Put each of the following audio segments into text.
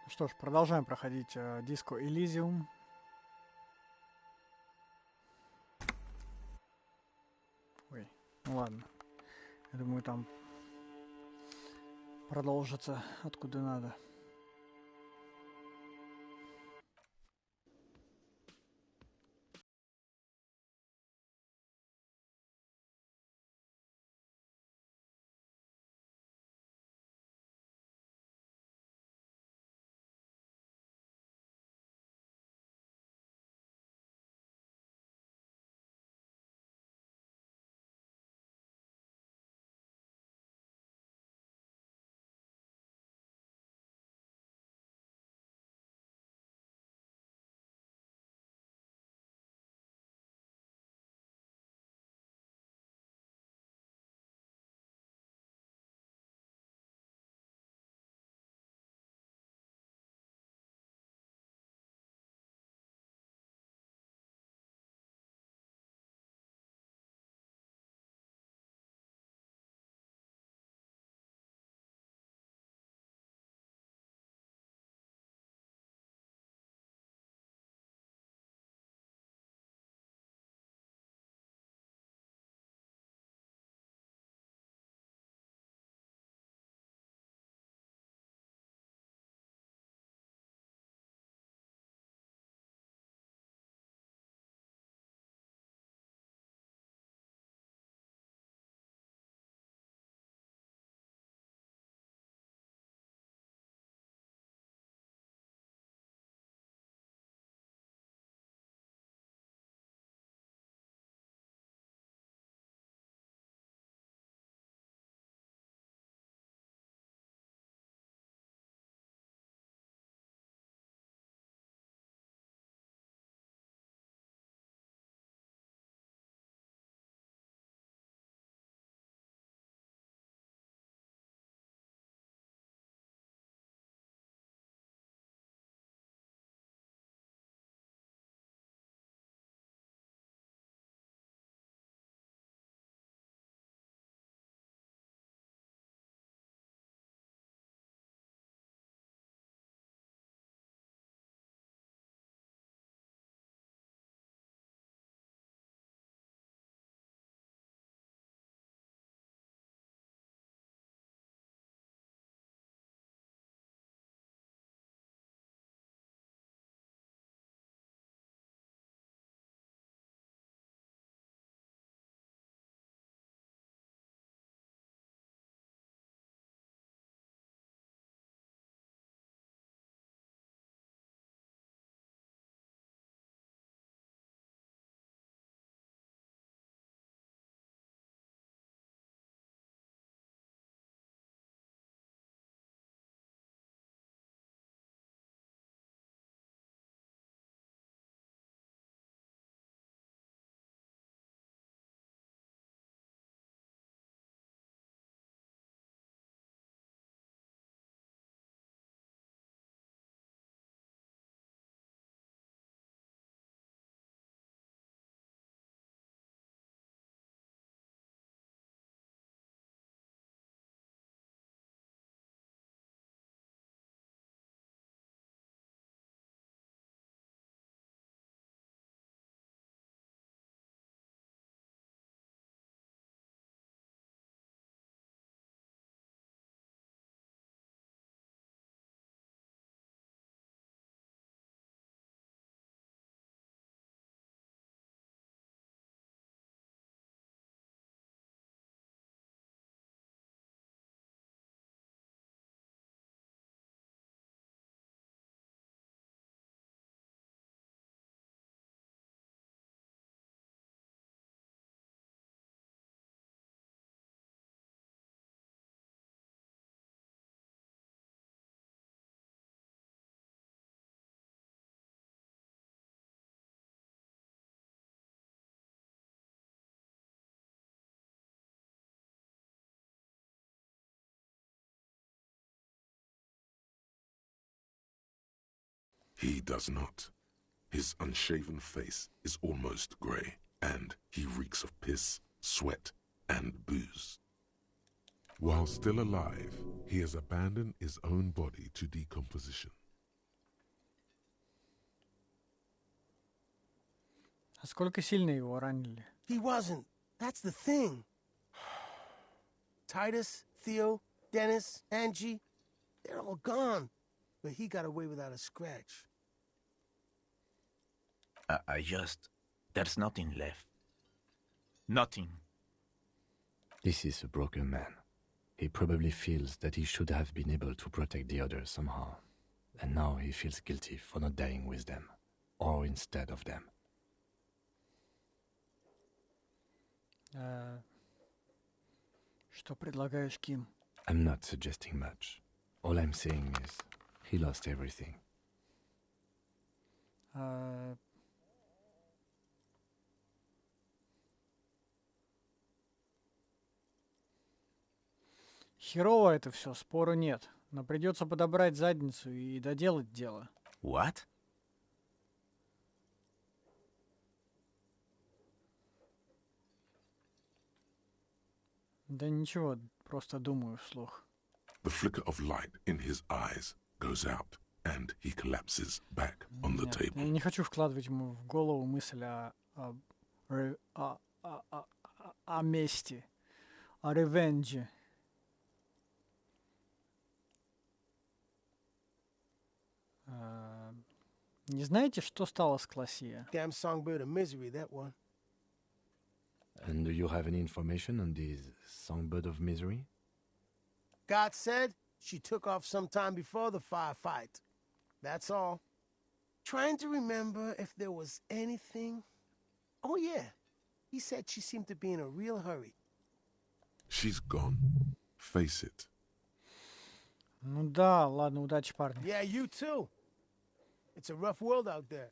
Что ж, продолжаем проходить Disco Elysium. Ой, ну ладно. Я думаю, там продолжится откуда надо. He does not. His unshaven face is almost grey, and he reeks of piss, sweat, and booze. While still alive, he has abandoned his own body to decomposition. А сколько сильно его ранили? He wasn't. That's the thing. Titus, Theo, Dennis, Angie, they're all gone. But he got away without a scratch. There's nothing left. Nothing. This is a broken man. He probably feels that he should have been able to protect the others somehow. And now he feels guilty for not dying with them. Or instead of them. Что предлагаешь, Ким? I'm not suggesting much. All I'm saying is, he lost everything. Херово это все, спору нет. Но придется подобрать задницу и доделать дело. What? Да ничего, просто думаю вслух. The flicker of light in his eyes goes out, and he collapses back on the Нет, table. я не хочу вкладывать ему в голову мысль о мести, о ревенже. Не знаете, что стало с Классия? Damn songbird of misery, that one. And do you have any information on this songbird of misery? God said she took off sometime before the firefight. That's all. Trying to remember if there was anything. Oh, yeah. He said she seemed to be in a real hurry. She's gone. Face it. Ну да, ладно, удачи, парни. Yeah, you too. It's a rough world out there.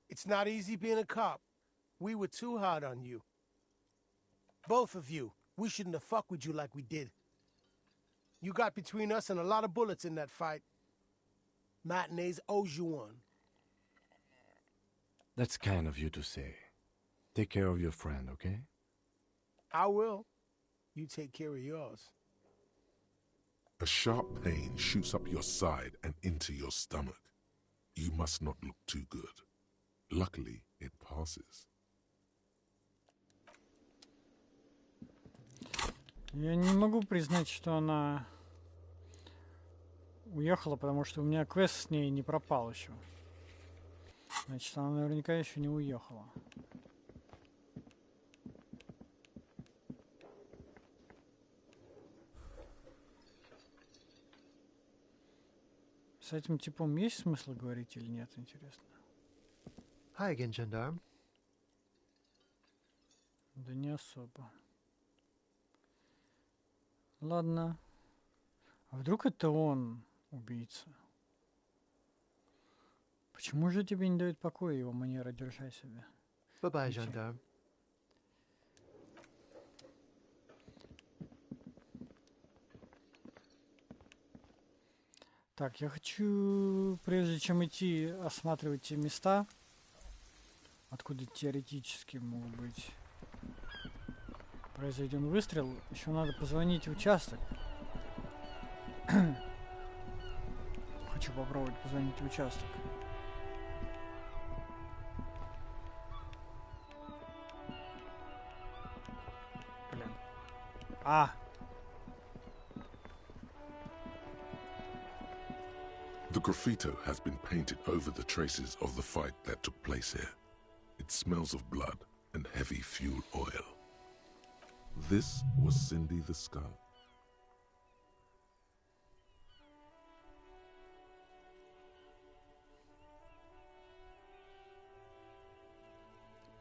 It's not easy being a cop. We were too hard on you. Both of you. We shouldn't have fucked with you like we did. You got between us and a lot of bullets in that fight. Matinees owes you one. That's kind of you to say. Take care of your friend, okay? I will. You take care of yours. A sharp pain shoots up your side and into your stomach. You must not look too good. Luckily, it passes. Я не могу признать, что она уехала, потому что у меня квест с ней не пропал еще. Значит, она наверняка еще не уехала. С этим типом есть смысл говорить или нет, интересно? Hi again, gendarme. Да не особо. Ладно. А вдруг это он убийца? Почему же тебе не дает покоя его манера держать себя? Bye-bye, Okay. gendarme. Так, я хочу, прежде чем идти осматривать те места, откуда теоретически могут быть произведен выстрел, еще надо позвонить в участок. Хочу попробовать позвонить в участок. Блин. The graffito has been painted over the traces of the fight that took place here. It smells of blood and heavy fuel oil. This was Cindy the Skull.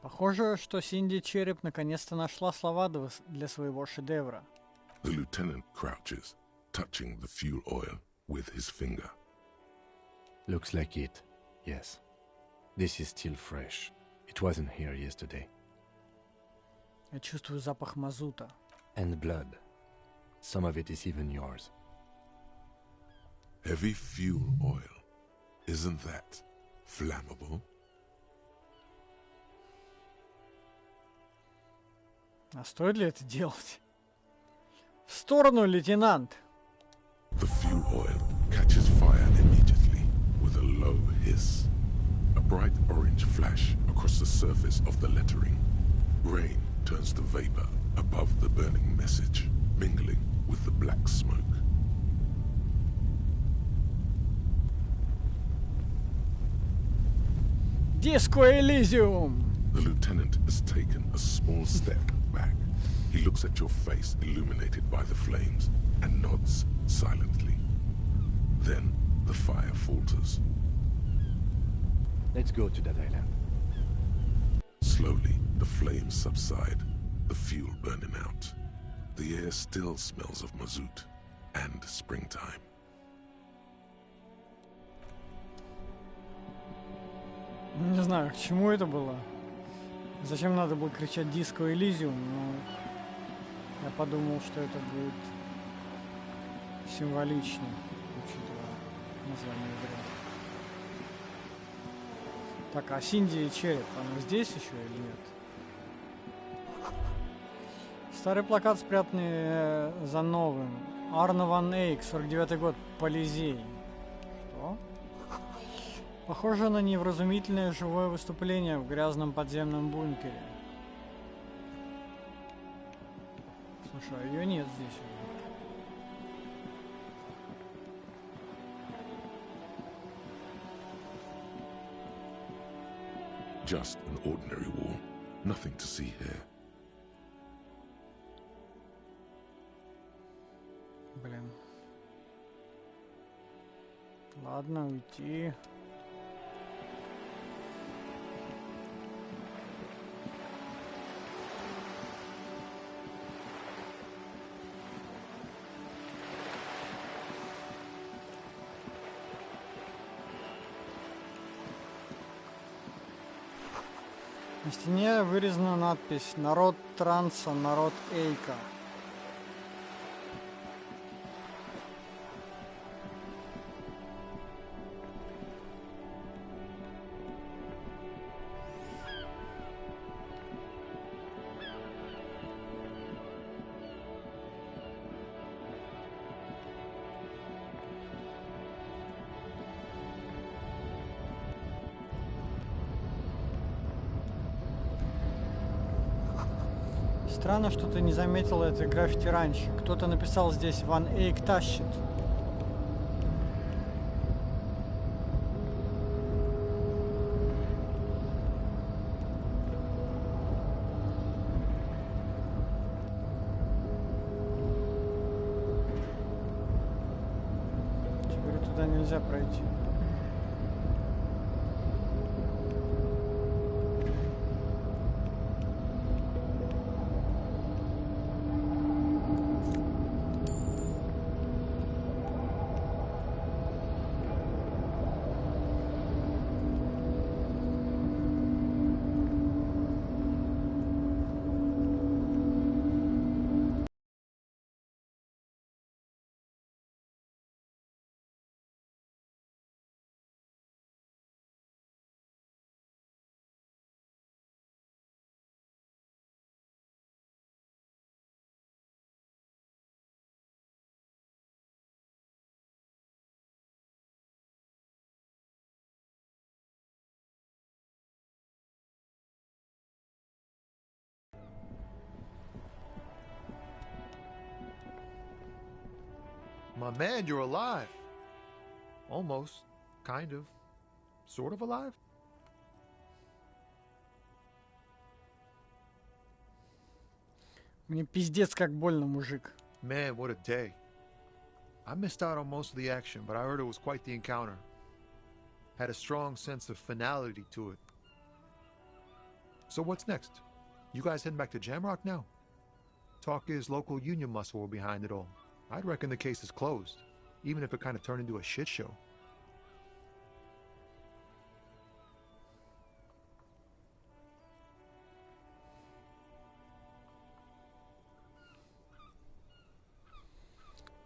Похоже, что Синди Череп наконец-то нашла слова для своего шедевра. The lieutenant crouches, touching the fuel oil with his finger. Looks like it, yes. This is still fresh. It wasn't here yesterday. Я чувствую запах мазута. And blood. Some of it is even yours. Heavy fuel oil. Isn't that flammable? А стоит ли это делать? В сторону, лейтенант! The fuel oil catches fire immediately with a low hiss. A bright orange flash across the surface of the lettering. Rain turns to vapor above the burning message, mingling with the black smoke. Disco Elysium! The lieutenant has taken a small step back. He looks at your face illuminated by the flames and nods silently. Then the fire falters. Let's go to that island. Slowly, the flames subside, the fuel burning out. The air still smells of mazout and springtime. Не знаю, к чему это было. Зачем надо было кричать Disco Elysium, но я подумал, что это будет символично, учитывая название игры. Так, а Синди и Череп, оно здесь еще или нет? Старый плакат, спрятанный за новым. Арно Ван Эйк, 49-й год, Полизей. Что? Похоже на невразумительное живое выступление в грязном подземном бункере. Слушай, а ее нет здесь уже. Just an ordinary wall. Nothing to see here. Блин. Ладно, уйти. На стене вырезана надпись «Народ транса, народ Эйка». Странно, что ты не заметил это граффити раньше. Кто-то написал здесь «Ван Эйк тащит». Теперь туда нельзя пройти. My man, you're alive. Almost. Kind of. Sort of alive? Мне пиздец как больно, мужик. Man, what a day. I missed out on most of the action, but I heard it was quite the encounter. Had a strong sense of finality to it. So what's next? You guys heading back to Jamrock now? Talk is local union muscle were behind it all. I'd reckon the case is closed, even if it kind of turned into a shit show.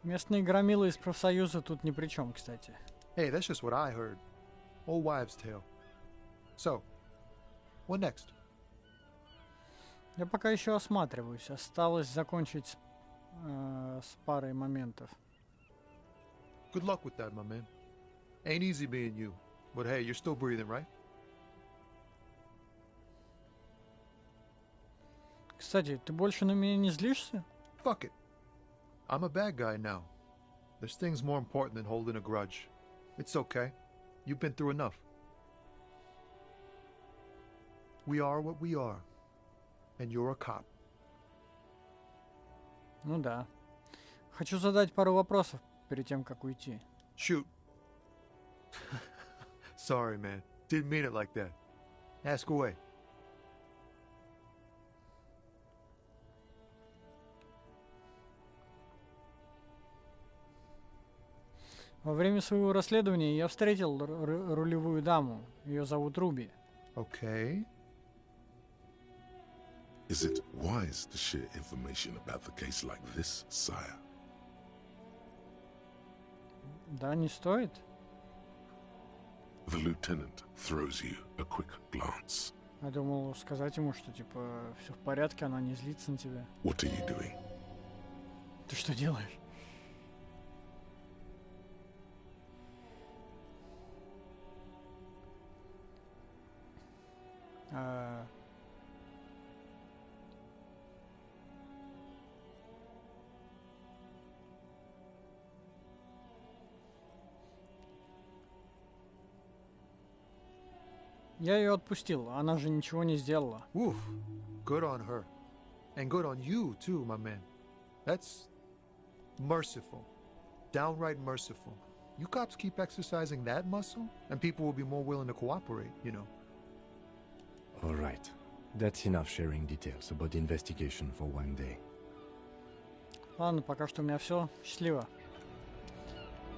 Местные громилы из профсоюза тут ни при чем, кстати. Hey, that's just what I heard. Old wives' tale. So, what next? Я пока еще осматриваюсь. Осталось закончить с парой моментов. Good luck with that, my man. Ain't easy being you, but hey, you're still breathing, right? Кстати, ты больше на меня не злишься? Fuck it. I'm a bad guy now. There's things more important than holding a grudge. It's okay. You've been through enough. We are what we are. And you're a cop. Ну да. Хочу задать пару вопросов перед тем, как уйти. Shoot. Sorry, man. Didn't mean it like that. Ask away. Во время своего расследования я встретил рулевую даму. Ее зовут Руби. Okay. Is it wise to share information about the case like this, sire? Да, не стоит. The lieutenant throws you a quick glance. Я думал сказать ему, что типа все в порядке, она не злится на тебя. What are you doing? Ты что делаешь? Я ее отпустил, она же ничего не сделала. Woof. Good on her. And good on you, too, my man. That's merciful. Downright merciful. You cops keep exercising that muscle, and people will be more willing to cooperate, you know. All right. That's enough sharing details about the investigation for one day. Ладно, пока что у меня все. Счастливо.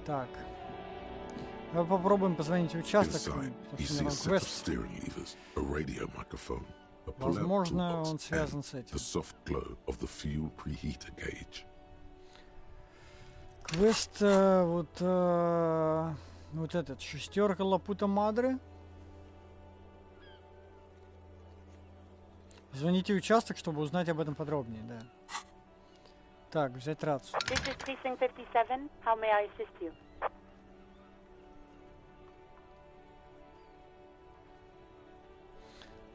Так. Давай попробуем позвонить в участок. Inside, you Потому see что у a него set of квест. steering levers, a radio microphone, a pull-out Возможно, toolbox, он связан с and этим. the soft glow of the fuel preheater gauge. Квест вот этот. Шестерка Лапута Мадре. Звоните в участок, чтобы узнать об этом подробнее, да. Так, взять рацию. This is Precinct 57. How may I assist you?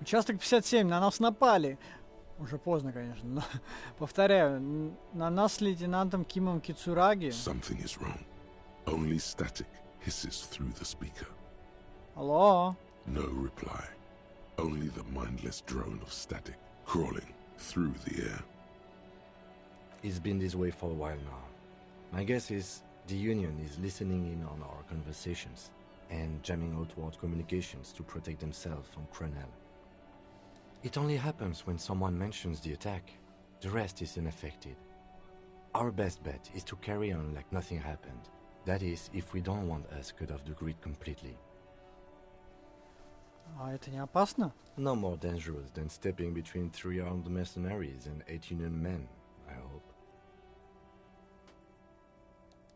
Участок 57, на нас напали. Уже поздно, конечно, но повторяю, на нас с лейтенантом Кимом Кицураги. Something is wrong. Only static hisses through the speaker. Алло? No reply. Only the mindless drone of static crawling through the air. It's been this way for a while now. My guess is the Union is listening in on our conversations and jamming outward communications to protect themselves from Cronel. It only happens when someone mentions the attack. The rest is unaffected. Our best bet is to carry on like nothing happened. That is, if we don't want us cut off the grid completely. А это не опасно? No more dangerous than stepping between 3 armed mercenaries and 8 Union men, I hope.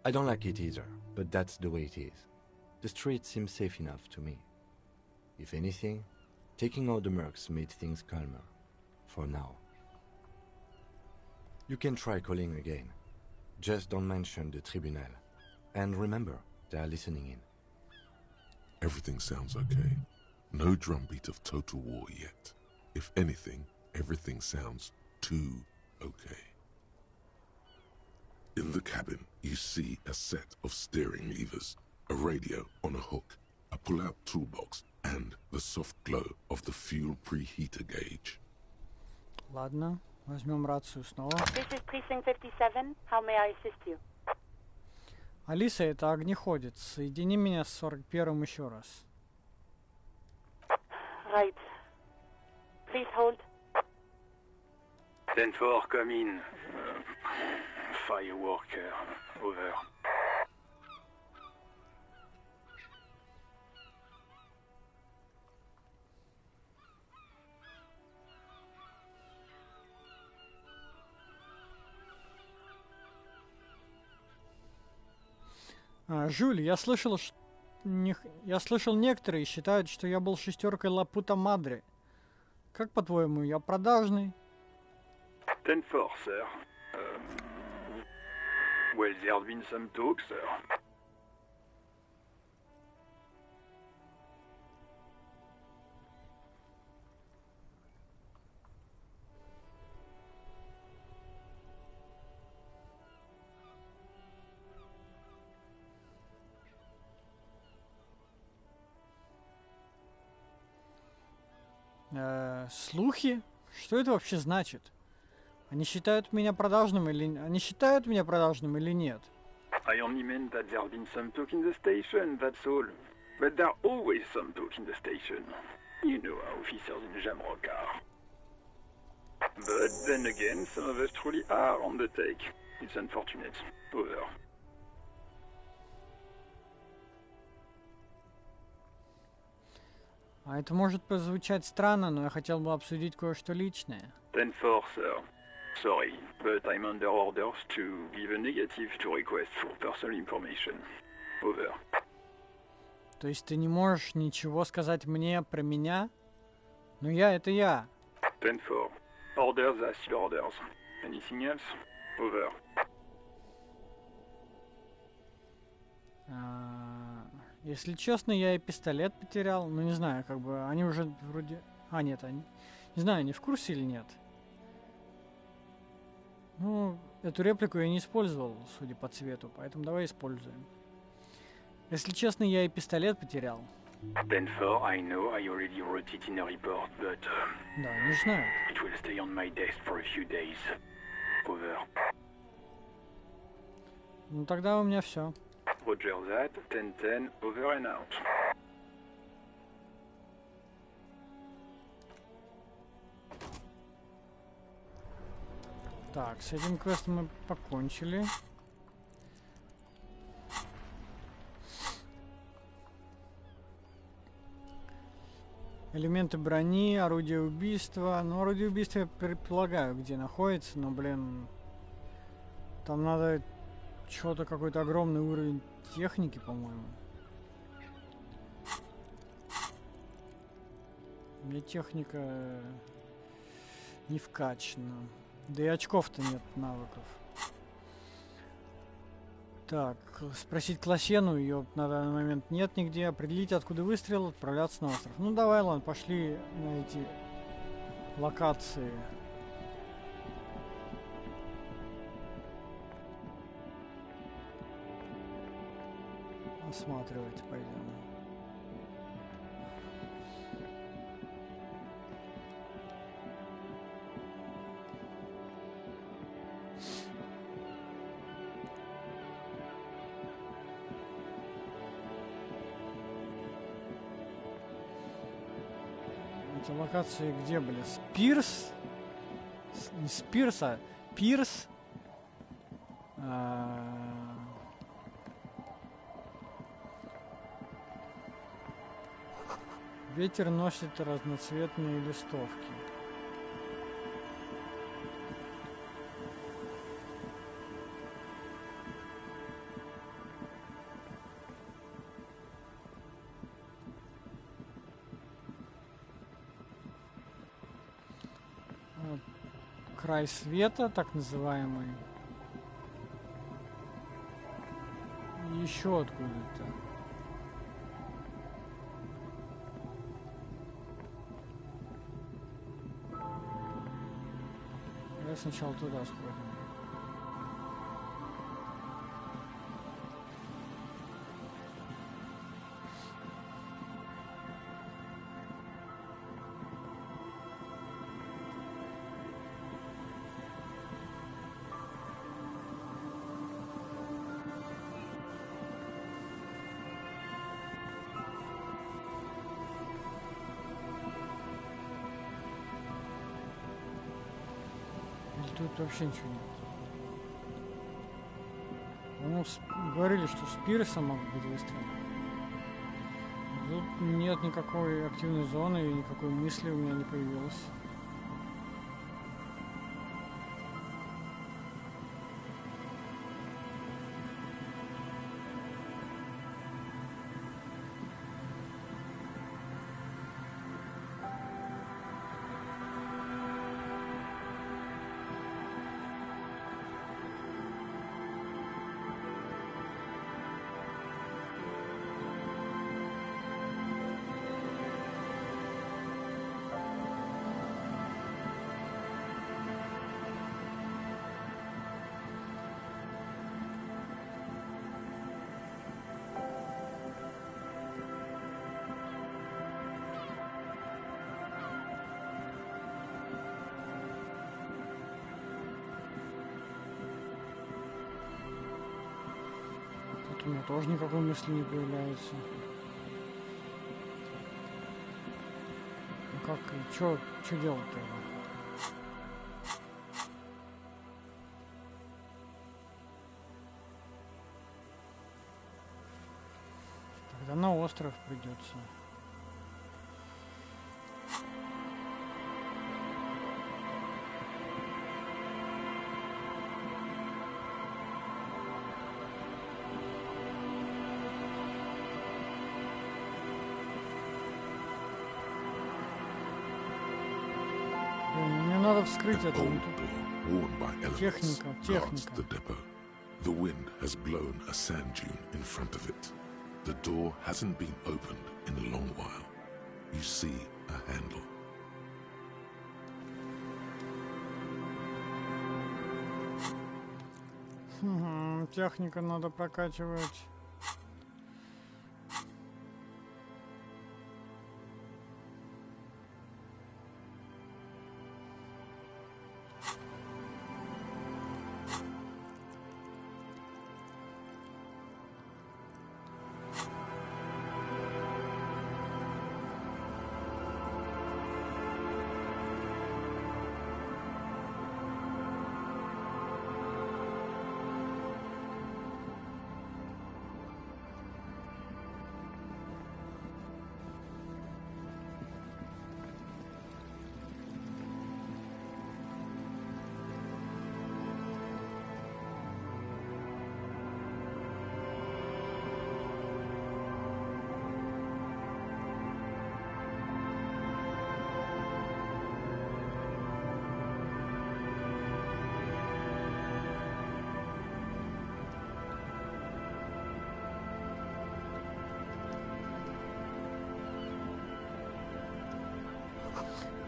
I don't like it either, but that's the way it is. The street seems safe enough to me. If anything, taking out the mercs made things calmer. For now. You can try calling again. Just don't mention the tribunal. And remember, they are listening in. Everything sounds okay. No drumbeat of total war yet. If anything, everything sounds too okay. In the cabin, you see a set of steering levers, a radio on a hook, a pull-out toolbox, and the soft glow of the fuel preheater gauge. Ладно, возьмем рацию снова. This is Precinct 57. How may I assist you? Алиса, это огнеходец. Соедини меня с 41-м еще раз. Right. Please hold. 10-4, come in. Fireworker, over. Жюль, я слышал, некоторые считают, что я был шестеркой Лапута Мадре. Как по-твоему, я продажный? 10-4, sir. Well, there's been some talk, sir. Слухи? Что это вообще значит? Они считают меня продажным или нет? I only meant that there's been some talk in the station, that's all. But there's always some talk in the station. You know how officers in Jamrock are. But then again, some of us truly are on the take. It's unfortunate. Over. А это может прозвучать странно, но я хотел бы обсудить кое-что личное. 10-4, sir. Sorry, but I'm under orders to give a negative to request for personal information. Over. То есть ты не можешь ничего сказать мне про меня? Ну я — это я. 10-4. Orders are still orders. Anything else? Over. Если честно, я и пистолет потерял. Ну, не знаю, как бы они уже вроде... А, нет, они... Не знаю, они в курсе или нет. Ну, эту реплику я не использовал, судя по цвету, поэтому давай используем. Если честно, я и пистолет потерял. 10-4, I know I already wrote it in a report, but Да, не знаю. it will stay on my desk for a few days. Over. Ну, тогда у меня все. Roger that. 10-10, over and out. Так, с этим квестом мы покончили. Элементы брони, орудие убийства. Ну, орудие убийства я предполагаю, где находится, но, блин, там надо что-то, какой-то огромный уровень техники, по-моему. У меня техника не вкачана. Да и очков-то нет, навыков. Так, спросить Классену, ее на данный момент нет нигде. Определить, откуда выстрел, отправляться на остров. Ну давай, ладно, пошли на эти локации. Осматривать пойдем. Эти локации где были? Спирс? Не Спирс, а Пирс. Ветер носит разноцветные листовки. Вот. Край света, так называемый. Еще откуда-то. Давай сначала туда сходим. Тут вообще ничего нет. Ну, говорили, что с пирса могут быть выстрелы. Тут нет никакой активной зоны и никакой мысли у меня не появилось. У меня тоже никакой мысли не появляется. Ну как, чё делать-то? Тогда на остров придется. Мне надо вскрыть это. Old door, worn by elements, guards Техника. the depot. The wind has blown a sand dune in front of it. The door hasn't been opened in a long while. You see a handle. Техника надо прокачивать.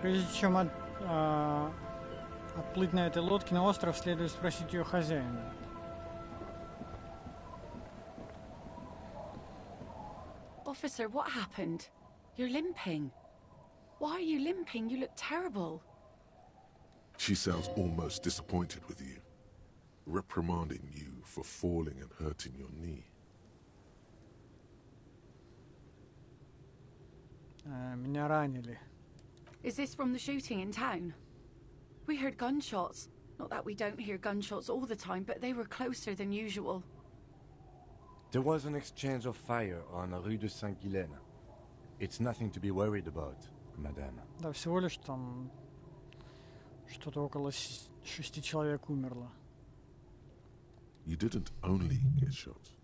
Прежде чем отплыть на этой лодке на остров, следует спросить ее хозяина. Officer, what happened? You're limping. Why are you limping? You look terrible. She sounds almost disappointed with you, reprimanding you for falling and hurting your knee. Меня ранили. Is this from the shooting in town? We heard gunshots. Not that we don't hear gunshots all the time, but they were closer than usual. There was an exchange of fire on Rue de Saint-Guylaine. It's nothing to be worried about, madame. Да, всего лишь там что-то около 6 человек умерло. You didn't only get shot.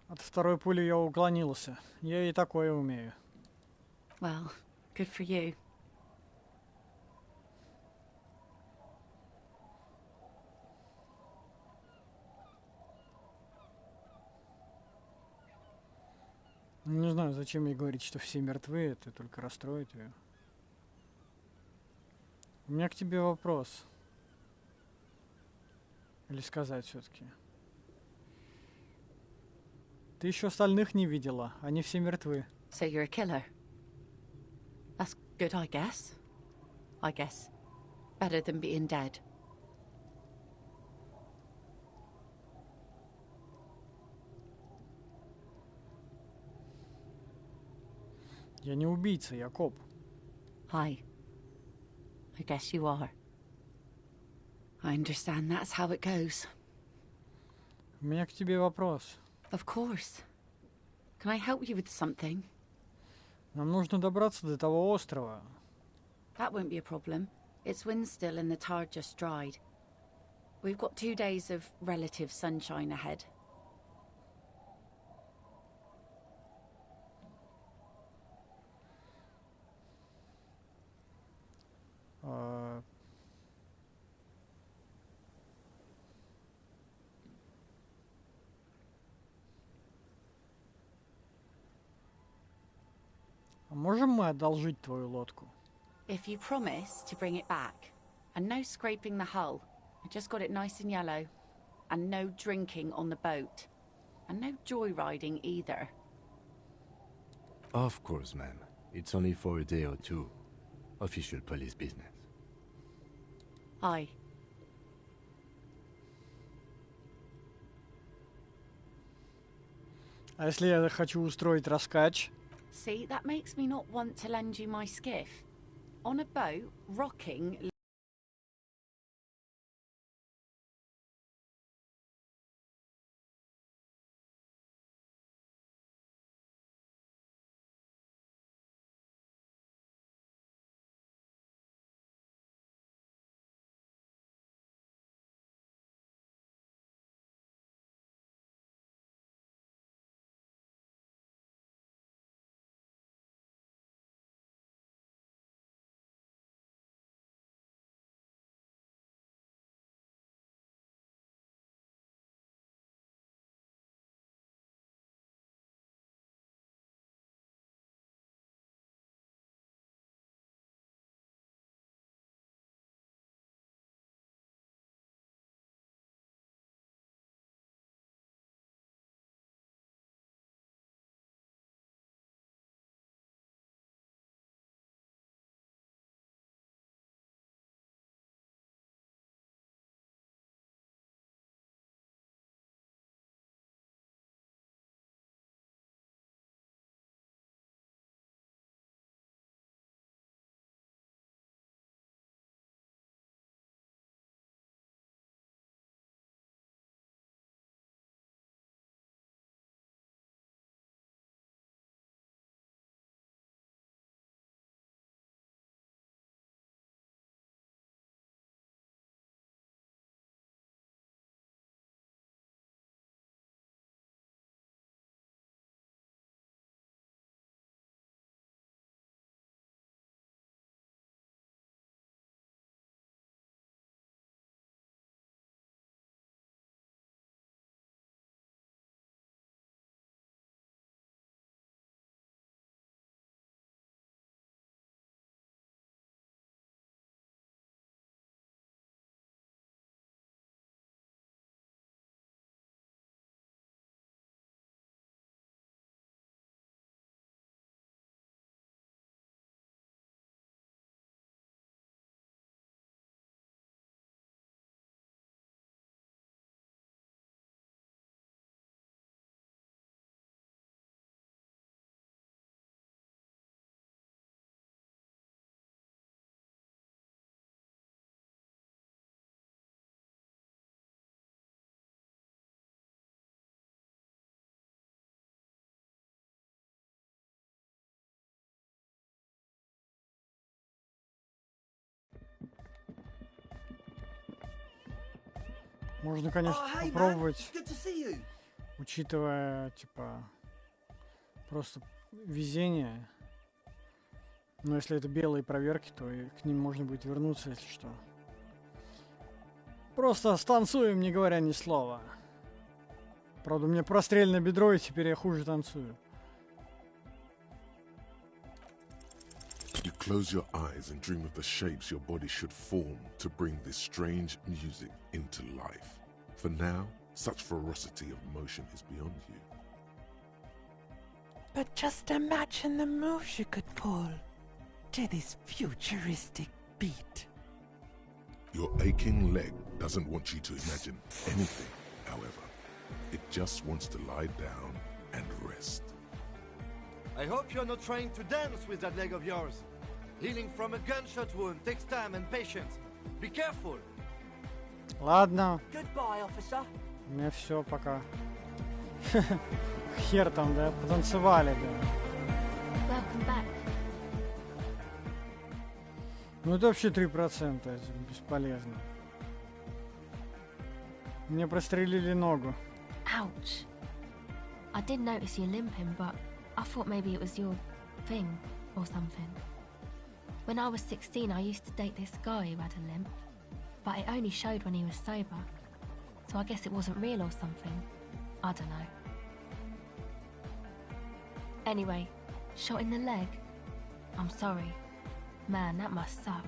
От второй пули я уклонился. Я и такое умею. Well, good for you. Не знаю, зачем ей говорить, что все мертвы, это только расстроит ее. У меня к тебе вопрос. Или сказать все-таки. Ты еще остальных не видела, они все мертвы. So you're a killer? That's good, I guess. I guess. Better than being dead. Я не убийца, я коп. Hi. I guess you are. I understand that's how it goes. У меня к тебе вопрос. Of course. Can I help you with something? Нам нужно добраться до того острова. That won't be a problem. It's wind still and the tar just dried. We've got 2 days of relative sunshine ahead. Можем мы одолжить твою лодку? If you promise to bring it back, and no scraping the hull, I just got it nice and yellow, and no drinking on the boat, and no joyriding either. Of course, ma'am. It's only for a day or two. Official police business. Aye. А если я хочу устроить раскач? See, that makes me not want to lend you my skiff. On a boat, rocking... Можно, конечно, попробовать, учитывая, типа, просто везение. Но если это белые проверки, то и к ним можно будет вернуться, если что. Просто станцуем, не говоря ни слова. Правда, у меня прострельное бедро, и теперь я хуже танцую. You close your eyes and dream of the shapes your body should form to bring this strange music into life. For now, such ferocity of motion is beyond you. But just imagine the moves you could pull to this futuristic beat. Your aching leg doesn't want you to imagine anything, however. It just wants to lie down and rest. I hope you're not trying to dance with that leg of yours. Healing from a gunshot wound takes time and patience. Be careful. Ладно. Goodbye, officer. У меня все пока. Хер там, да? Потанцевали, да. Welcome back. Ну это вообще 3%, это бесполезно. Мне прострелили ногу. Ouch. I did notice you limping, but I thought maybe it was your thing or something. When I was 16, I used to date this guy who had a limp, but it only showed when he was sober. So I guess it wasn't real or something. I don't know. Anyway, shot in the leg? I'm sorry. Man, that must suck.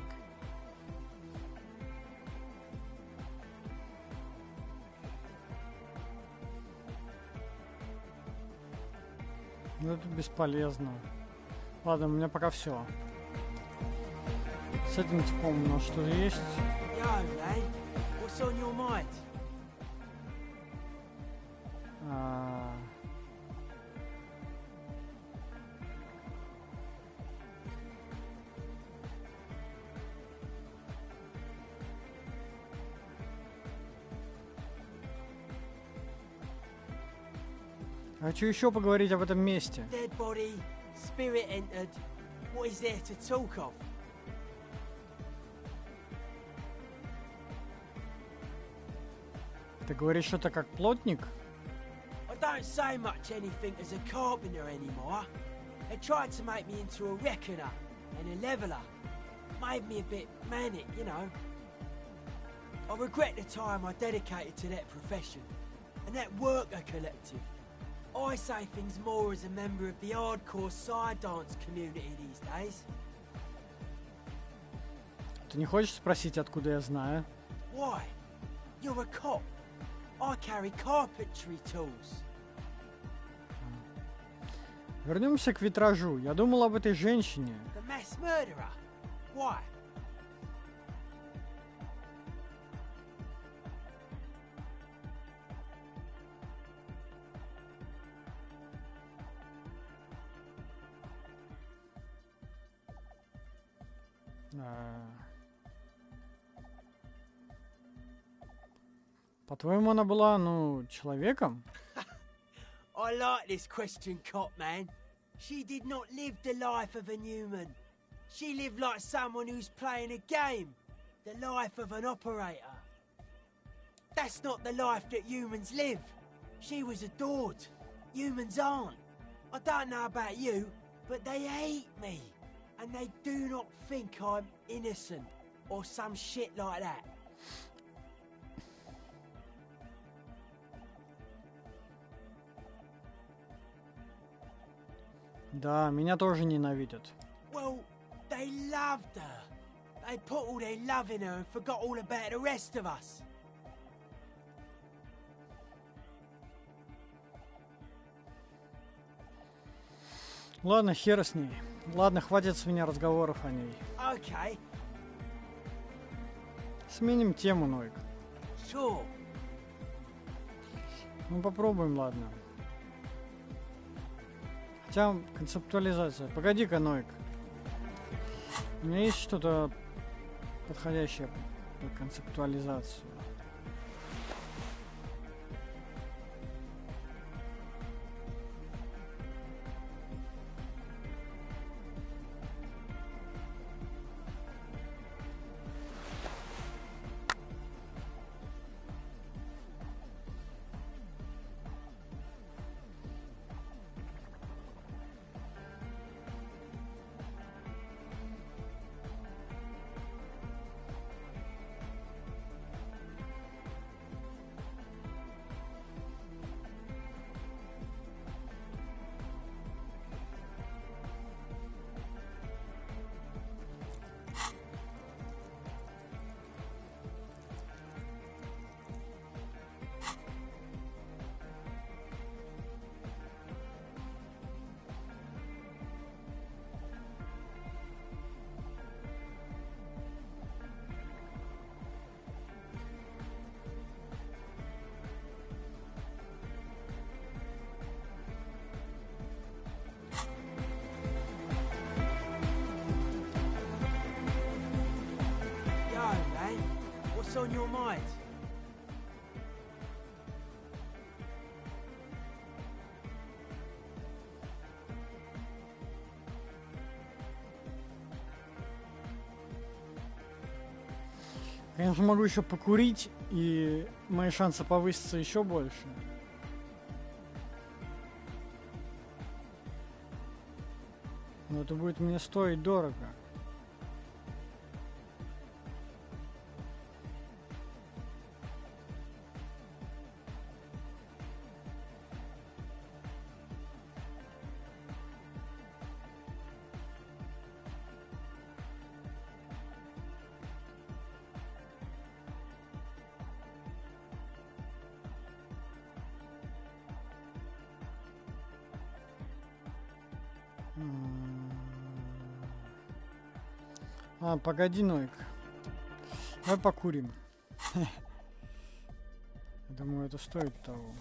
Ну это бесполезно. Ладно, у меня пока все. этим типом у нас что-то есть? Yo, man, what's on your mind? Хочу еще поговорить об этом месте. Dead body, spirit entered. What is there to talk of? Ты говоришь что-то как плотник? I don't say much anything as a carpenter anymore. They tried to make me into a reckoner and a leveller. Made me a bit manic, you know. I regret the time I dedicated to that profession and that worker collective. I say things more as a member of the hardcore side dance community these days. Ты не хочешь спросить, откуда я знаю? Why? You're a cop. I carry carpentry tools. Вернемся к витражу. Я думал об этой женщине. The mass murderer. Why? По-твоему, она была, человеком? I like this question, cop man. She did not live the life of a human. She lived like someone who's playing a game. The life of an operator. That's not the life that humans live. She was adored. Humans aren't. I don't know about you, but they hate me. And they do not think I'm innocent or some shit like that. Да, меня тоже ненавидят. Well, they loved her. They put all their love in her and forgot all about the rest of us. Ладно, хер с ней. Ладно, хватит с меня разговоров о ней. Okay. Сменим тему, Ноик. Sure. Попробуем, ладно. Хотя концептуализация. Погоди-ка, Ноик. У меня есть что-то подходящее под концептуализацию. What's on your mind? Конечно, могу еще покурить, и мои шансы повысятся еще больше. Но это будет мне стоить дорого. А, погоди, Нойк. Давай покурим. Думаю, это стоит того.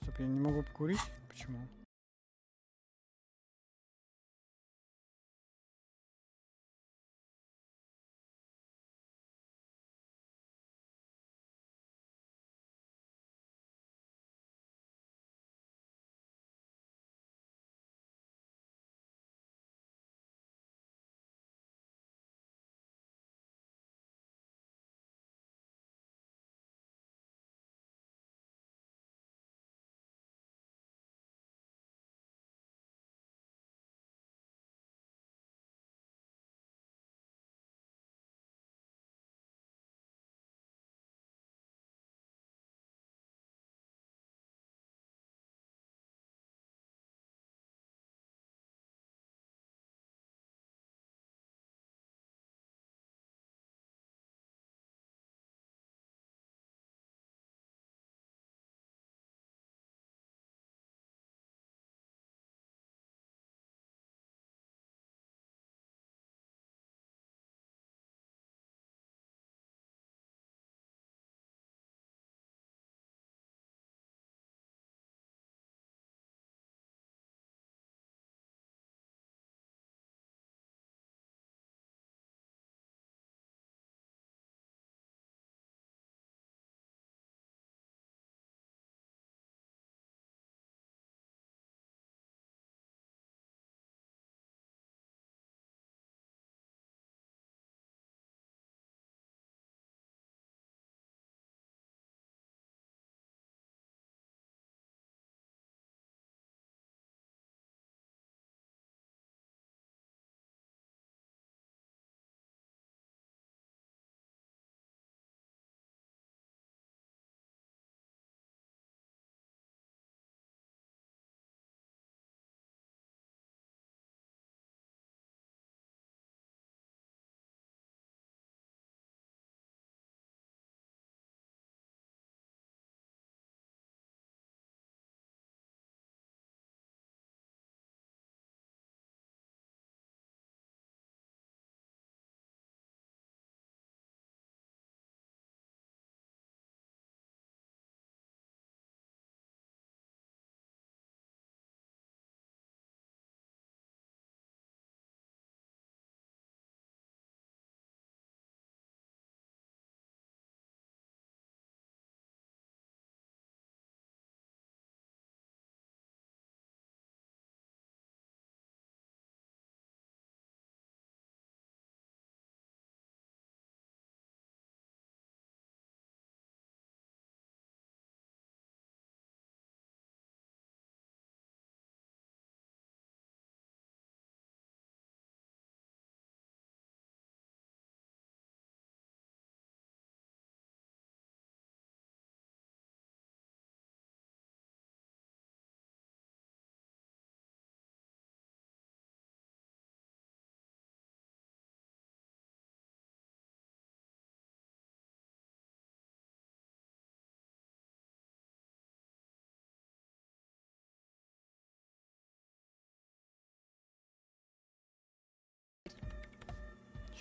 Стоп, я не могу покурить? Почему?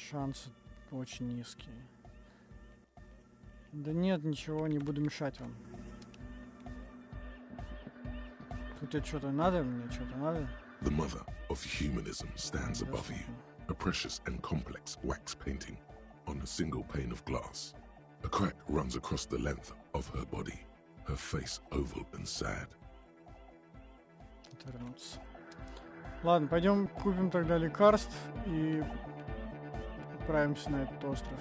Шансы очень низкие. Да нет, ничего, не буду мешать вам. Тут тебе что-то надо? Мне что-то надо? The mother of humanism stands above you, a precious and complex wax painting on a single pane of glass. A crack runs across the length of her body, her face oval and sad. Отвернуться. Ладно, пойдем купим тогда лекарств и отправимся на этот остров.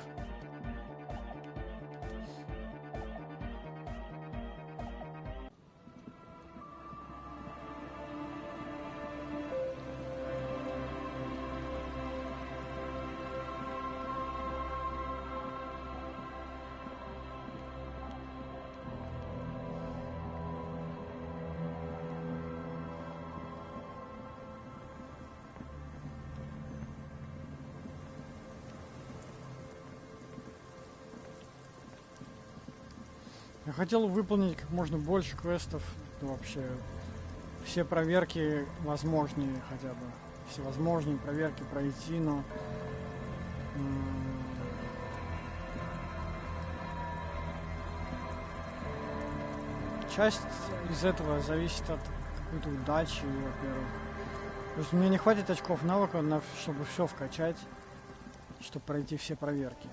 Я хотел выполнить как можно больше квестов, вообще все проверки возможные хотя бы всевозможные проверки пройти, но... Часть из этого зависит от какой-то удачи, во-первых. То есть мне не хватит очков навыка, чтобы все вкачать, чтобы пройти все проверки.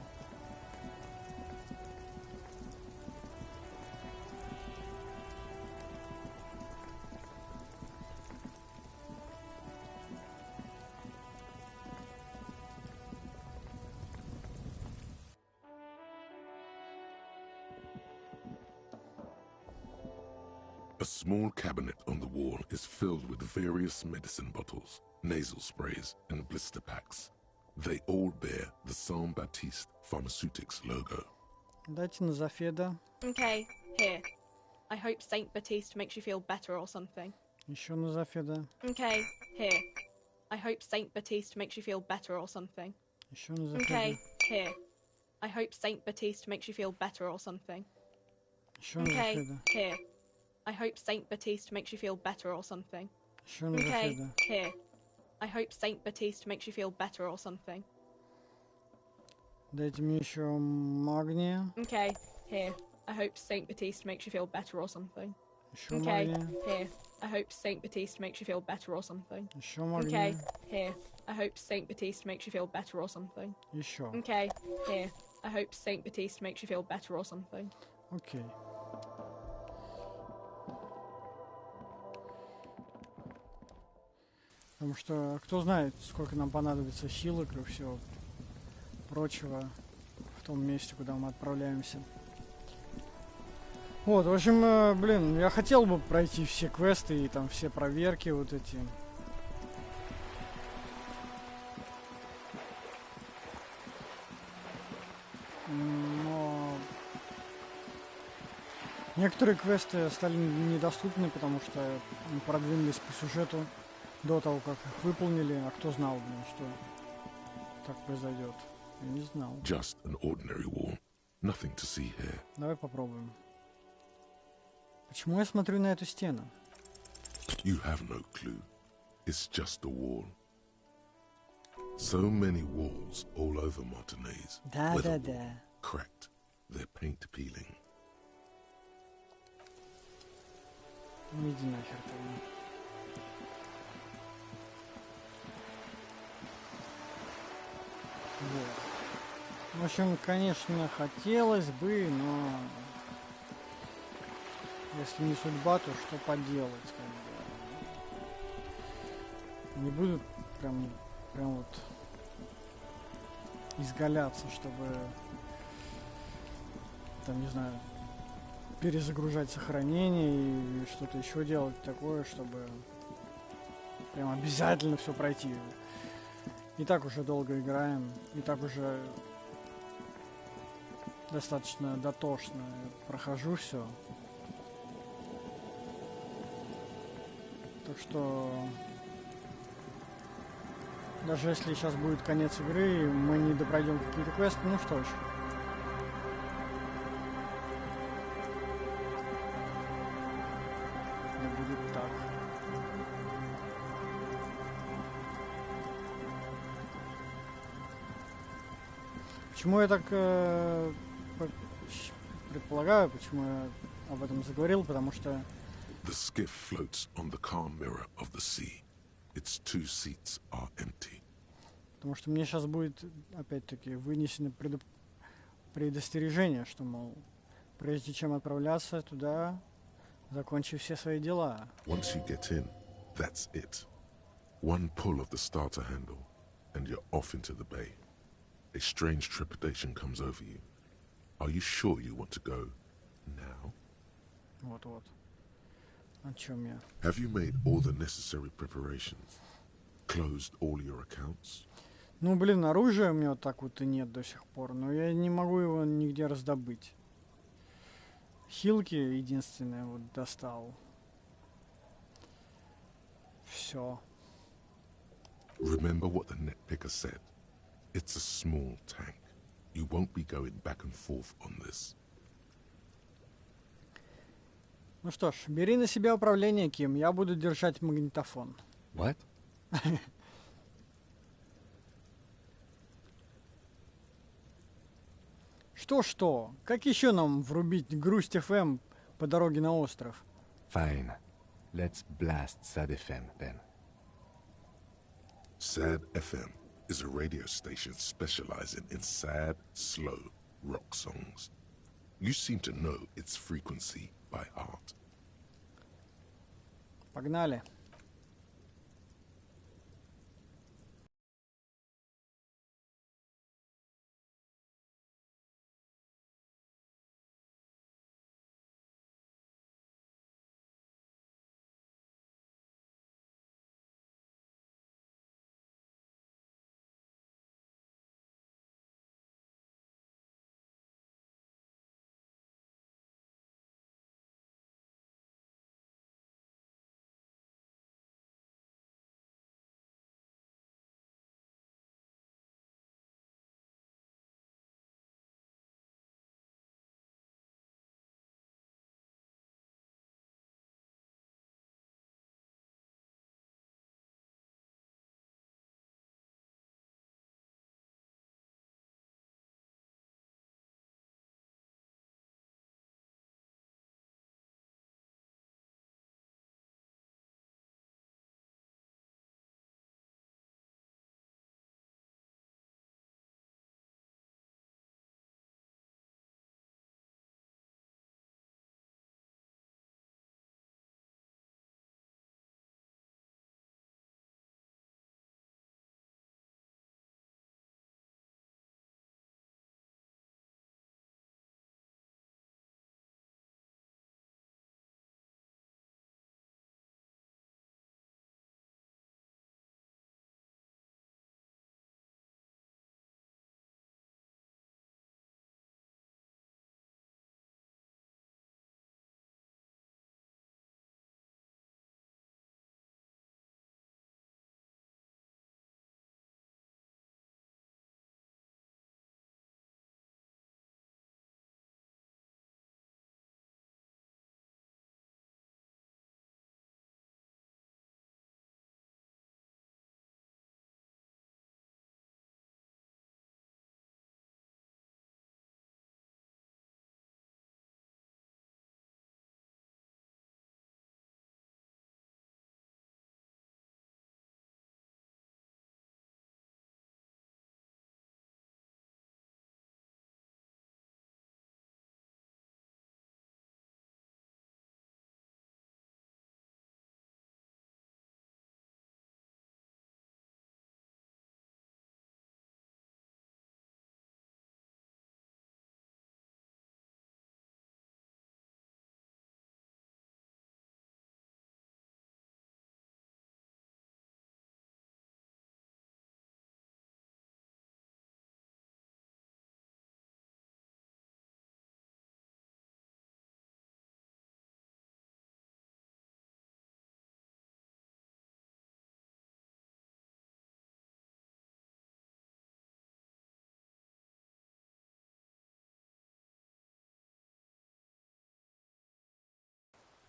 A small cabinet on the wall is filled with various medicine bottles, nasal sprays, and blister packs. They all bear the Saint Baptiste Pharmaceutics logo. Дайте на Зафеда. Okay, here. I hope Saint Baptiste makes you feel better or something. Еще на Зафеда. Okay, here. I hope Saint Baptiste makes you feel better or something. Еще на Зафеда. Okay, here. I hope Saint Baptiste makes you feel better or something. Еще на Okay, Зафеда. here. I hope Saint Baptiste makes you feel better or something. Еще на Okay, Зафеда. here. I hope Saint Baptiste makes you feel better or something. Дайте мне еще магния. Okay, here. I hope Saint Baptiste makes you feel better or something. Еще Okay, магния. here. I hope Saint Baptiste makes you feel better or something. Еще Okay, магния. here. I hope Saint Baptiste makes you feel better or something. Еще. Okay, here. I hope Saint Baptiste makes you feel better or something. Окей. Потому что кто знает, сколько нам понадобится хилок и всего прочего в том месте, куда мы отправляемся. Вот, в общем, блин, я хотел бы пройти все квесты и там все проверки вот эти. Но некоторые квесты стали недоступны, потому что мы продвинулись по сюжету до того, как их выполнили, а кто знал, блин, что так произойдет. Я не знал. Just an ordinary wall. Nothing to see here. Давай попробуем. Почему я смотрю на эту стену? You have no clue. It's just a wall. So many walls all over Martinez. Да. Cracked, their paint peeling. Ну иди нахер ты. Вот. В общем, конечно, хотелось бы, но если не судьба, то что поделать, как бы. Не буду прям вот изгаляться, чтобы там, не знаю, перезагружать сохранение и что-то еще делать такое, чтобы прям обязательно все пройти. И так уже долго играем, и так уже достаточно дотошно прохожу все. Так что даже если сейчас будет конец игры, и мы не допройдем какие-то квесты, ну что ж. Да будет так. Почему я так предполагаю, почему я об этом заговорил, потому что The skiff floats on the calm mirror of the sea. Its 2 seats are empty. Потому что мне сейчас будет, опять-таки, вынесено предостережение, что, мол, прежде чем отправляться туда, закончи все свои дела. Once you get in, that's it. One pull of the starter handle, and you're off into the bay. A strange trepidation comes over you. Are you sure you want to go now? Вот-вот. О чем я? Have you made all the necessary preparations? Closed all your accounts? Ну, блин, оружия у меня вот так вот и нет до сих пор, но я не могу его нигде раздобыть. Хилки единственное вот достал. Все. Remember what the net picker said. It's a small tank. You won't be going back and forth on this. Ну что ж, бери на себя управление, Ким. Я буду держать магнитофон. What? Что-что? Как еще нам врубить грусть FM по дороге на остров? Fine. Let's blast Sad FM then. Sad FM is a radio station specializing in sad, slow rock songs. You seem to know its frequency by heart. Погнали.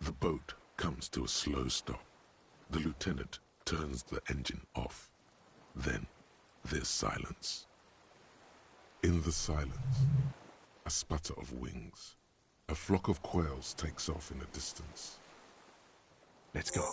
The boat comes to a slow stop. The lieutenant turns the engine off. Then there's silence. In the silence, a sputter of wings. A flock of quails takes off in the distance. Let's go.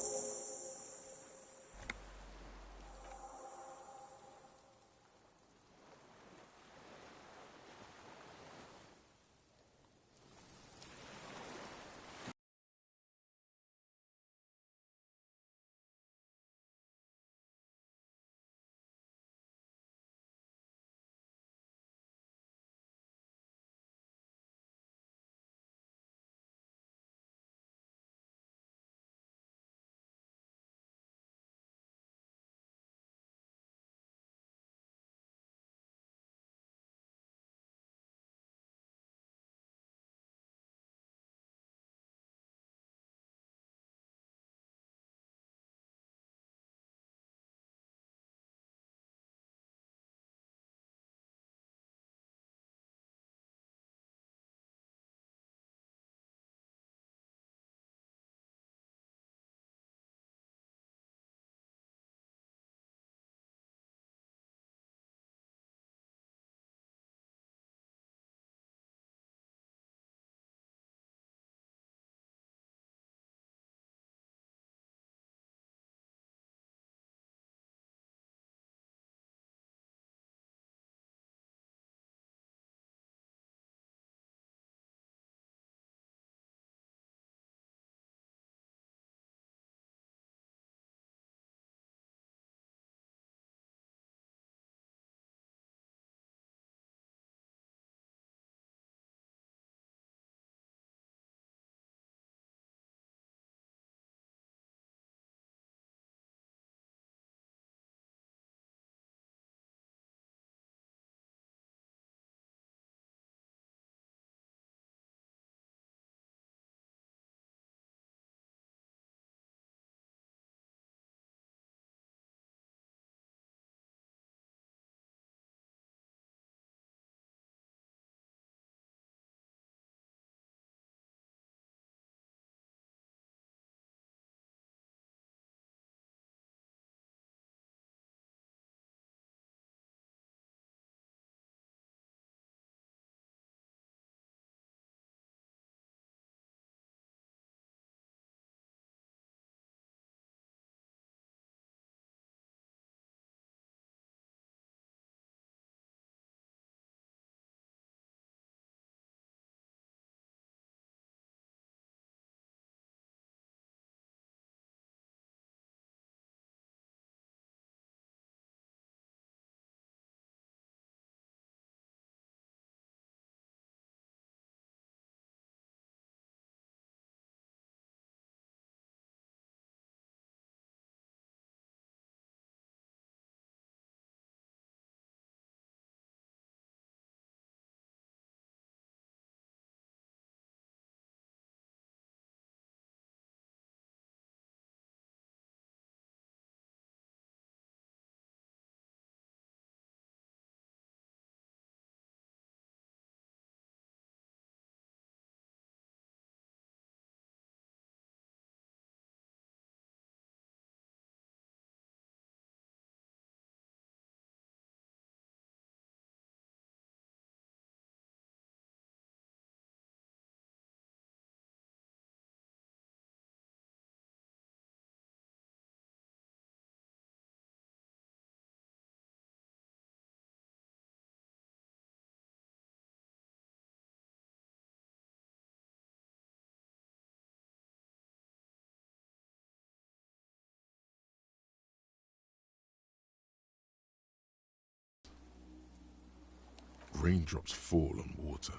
Raindrops fall on water,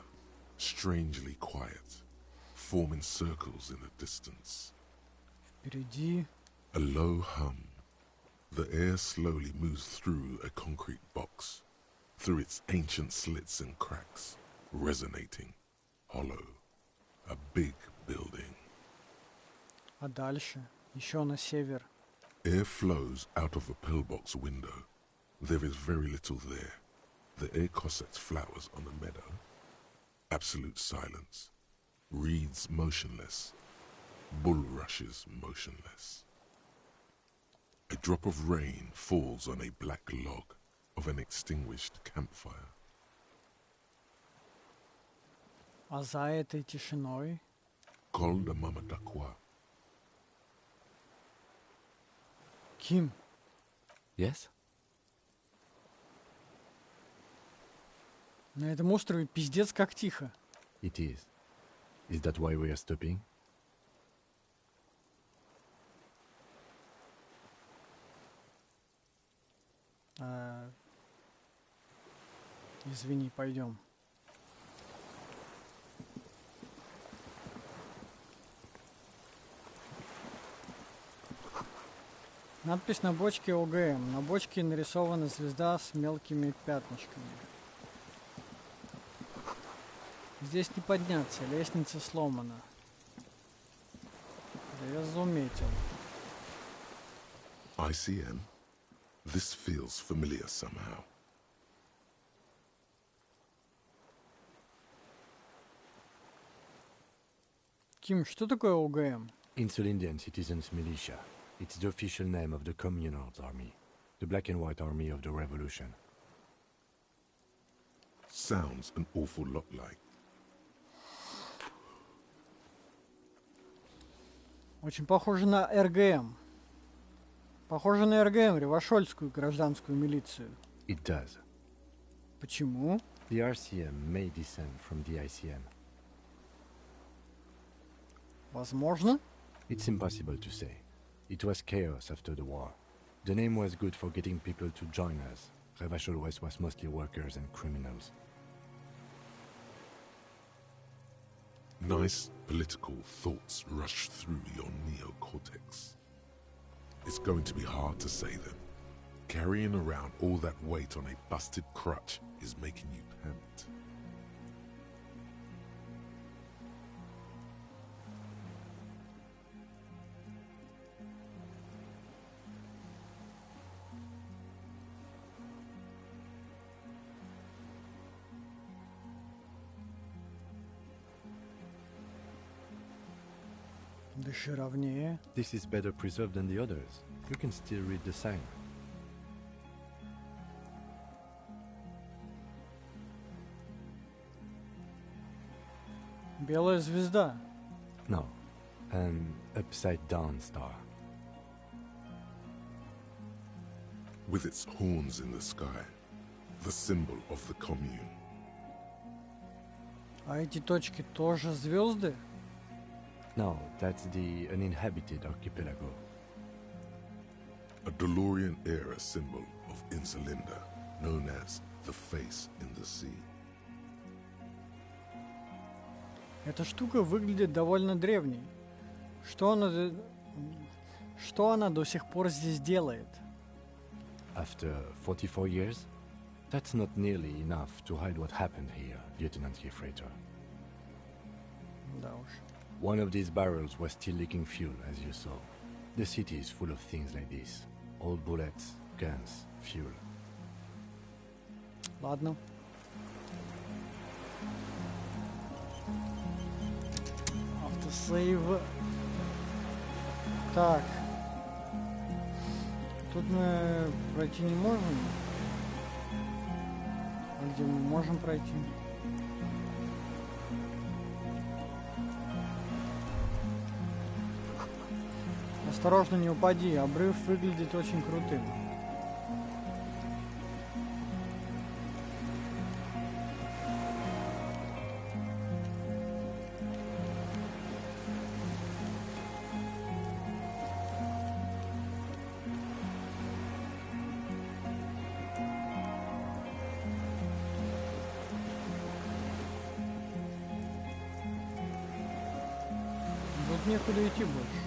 strangely quiet, forming circles in the distance. Впереди. A low hum. The air slowly moves through a concrete box, through its ancient slits and cracks, resonating, hollow. A big building. А дальше? Еще на север. Air flows out of a pillbox window. There is very little there. The air cossets flowers on a meadow. Absolute silence. Reeds motionless. Bulrushes motionless. A drop of rain falls on a black log of an extinguished campfire. А за этой тишиной? Col de Mamadakwa. Ким, Yes? на этом острове пиздец как тихо. It is. Is that why we are stopping? Извини, пойдем. Надпись на бочке ОГМ. На бочке нарисована звезда с мелкими пятнышками. Здесь не подняться, лестница сломана. Да я заметил. ICM? This feels familiar somehow. Ким, что такое ОГМ? Insulindian Citizens Militia. It's the official name of the Communards Army, the black and white army of the revolution. Sounds an awful lot like. Очень похоже на РГМ. Похоже на РГМ, ревашольскую гражданскую милицию. It does. Почему? The RCM may descend from the ICM. Возможно? It's impossible to say. It was chaos after the war. The name was good for getting people to join us. Revachol West was mostly workers and criminals. Nice political thoughts rush through your neocortex. It's going to be hard to say them. Carrying around all that weight on a busted crutch is making you pant. Дыши ровнее. This is better preserved than the others. You can still read the sign. Белая звезда. No, an upside-down star. With its horns in the sky, the symbol of the commune. А эти точки тоже звезды? No, that's the uninhabited archipelago. A DeLorean-era symbol of Insulinda, known as the face in the sea. Эта штука выглядит довольно древней. Что она до сих пор здесь делает? After 44 years? That's not nearly enough to hide what happened here, Lieutenant Gefreiter. Да уж. One of these barrels was still leaking fuel, as you saw. The city is full of things like this. Old bullets, guns, fuel. Ладно. Автосейв. Так. Тут мы пройти не можем. А где мы можем пройти? Осторожно, не упади. Обрыв выглядит очень крутым. некуда идти больше.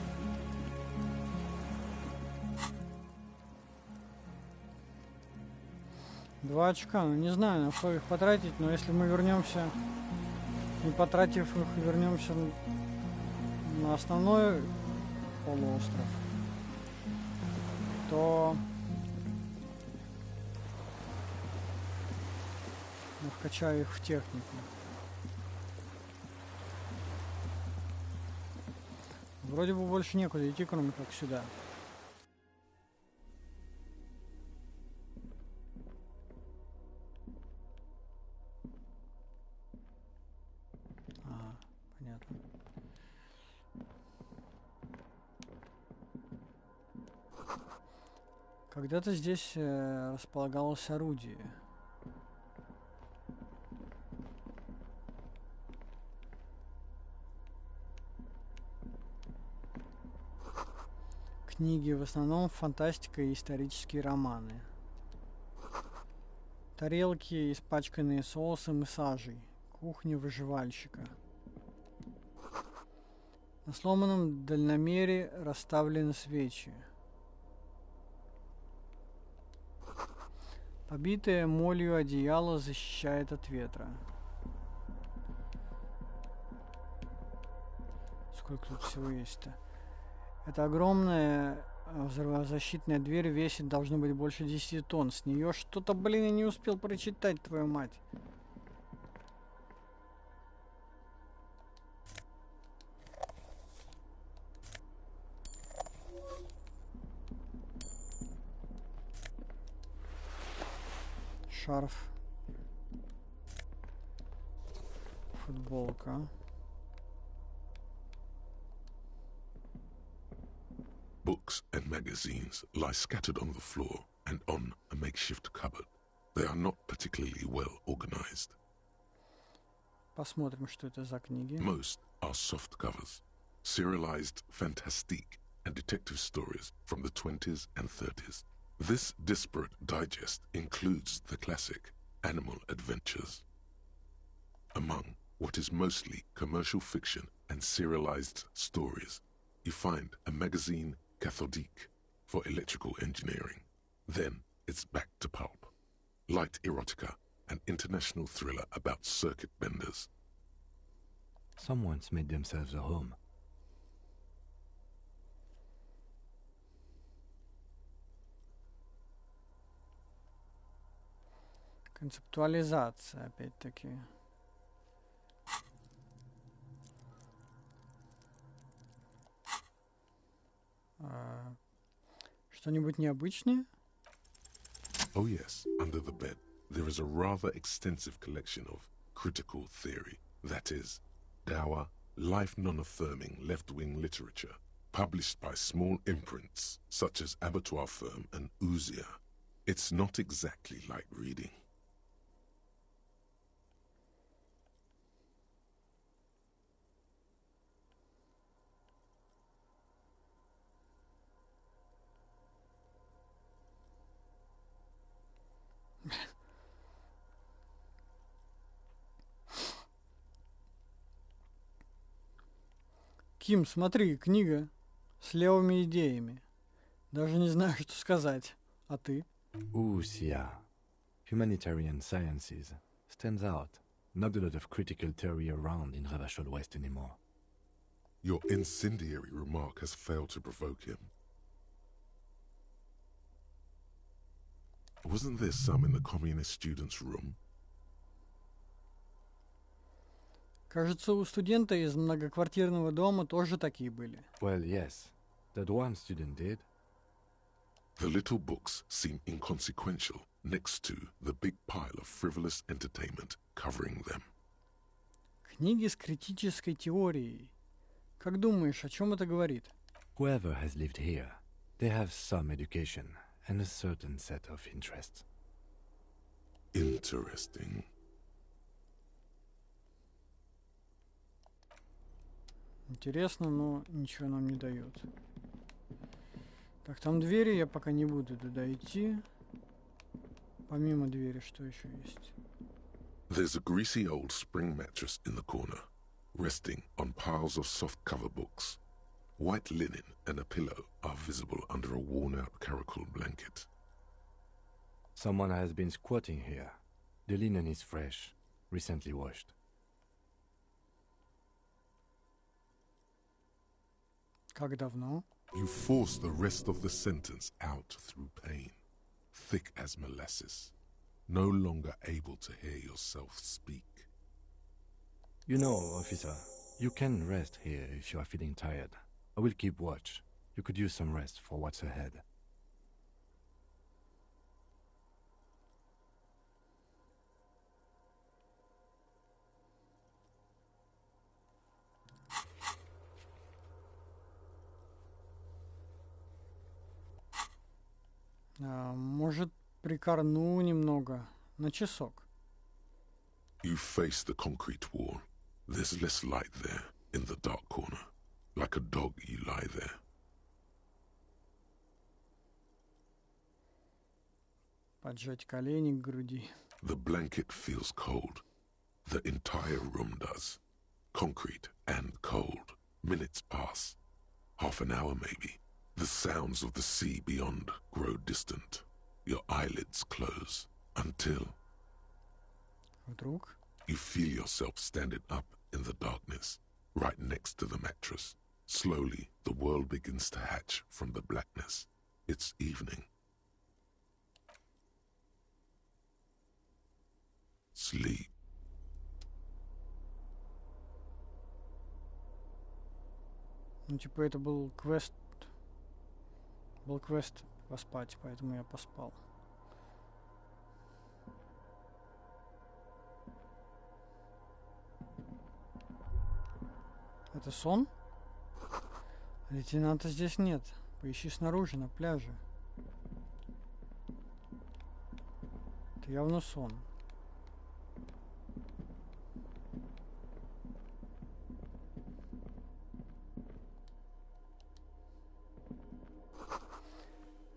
Два очка, ну не знаю, на что их потратить, но если мы вернемся, не потратив их, вернемся на основной полуостров, то я вкачаю их в технику. Вроде бы больше некуда идти, кроме как сюда. Ага, понятно. Когда-то здесь располагалось орудие. Книги, в основном фантастика и исторические романы. Тарелки, испачканные соусом и сажей. Кухня выживальщика. На сломанном дальномере расставлены свечи. Побитое молью одеяло защищает от ветра. Сколько тут всего есть-то? Это огромная взрывозащитная дверь весит, должно быть, больше 10 тонн. С нее что-то, блин, я не успел прочитать, твою мать. Шарф. Футболка. Books and magazines lie scattered on the floor and on a makeshift cupboard. They are not particularly well organized. Посмотрим, что это за книги. Most are soft covers, serialized fantastique and detective stories from the 20s and 30s. This disparate digest includes the classic Animal Adventures. Among what is mostly commercial fiction and serialized stories, you find a magazine cathodique for electrical engineering. Then it's back to pulp. Light erotica, an international thriller about circuit benders. Someone's made themselves a home. Концептуализация, опять-таки. Что-нибудь необычное? Oh yes, under the bed, there is a rather extensive collection of critical theory, that is, dour, life non-affirming left-wing literature, published by small imprints such as Abattoir Firm and Ouzia. It's not exactly light reading. Ким, смотри, книга с левыми идеями. Даже не знаю, что сказать. А ты? Ouzia. Humanitarian sciences. Stands out. Not a lot of critical theory around in Ravachol West anymore. Your incendiary remark has failed to provoke him. Wasn't there some in the communist students' room? Кажется, у студента из многоквартирного дома тоже такие были. Well, yes. That one student did. The little books seem inconsequential next to the big pile of frivolous entertainment covering them. Книги с критической теорией. Как думаешь, о чем это говорит? Whoever has lived here, they have some education and a certain set of interests. Interesting. Интересно, но ничего нам не дает. Так, там двери, я пока не буду туда идти. Помимо двери, что еще есть? There's a greasy old spring mattress in the corner, resting on piles of soft cover books. White linen and a pillow are visible under a worn-out caracal blanket. Someone has been squatting here. The linen is fresh, recently washed. Как давно? You force the rest of the sentence out through pain, thick as molasses, no longer able to hear yourself speak. You know, officer, you can rest here if you are feeling tired. I will keep watch. You could use some rest for what's ahead. Может, прикорну немного, на часок. You face the concrete wall. There's less light there, in the dark corner. Like a dog, you lie there. Поджать колени к груди. The blanket feels cold. The entire room does. Concrete and cold. Minutes pass. Half an hour maybe. The sounds of the sea beyond grow distant. Your eyelids close. Until... Вдруг? You feel yourself standing up in the darkness, right next to the mattress. Slowly, the world begins to hatch from the blackness. It's evening. Sleep. Ну, типа, это был квест. Был квест поспать, поэтому я поспал. Это сон? Лейтенанта здесь нет. Поищи снаружи, на пляже. Это явно сон.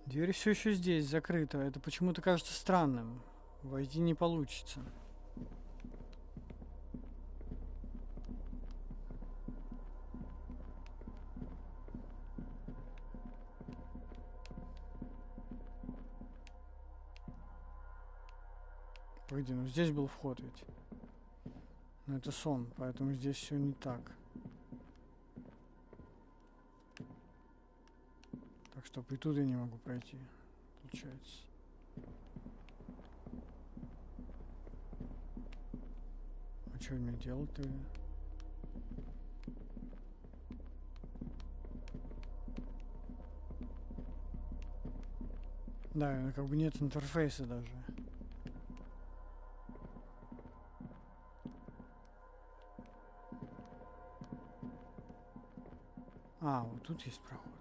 Дверь все еще здесь, закрыта. Это почему-то кажется странным. Войти не получится. Погоди, ну здесь был вход ведь. Но это сон, поэтому здесь все не так. Так что и туда я не могу пройти, получается. А что мне делать тогда? Да, как бы нет интерфейса даже. А, вот тут есть проход.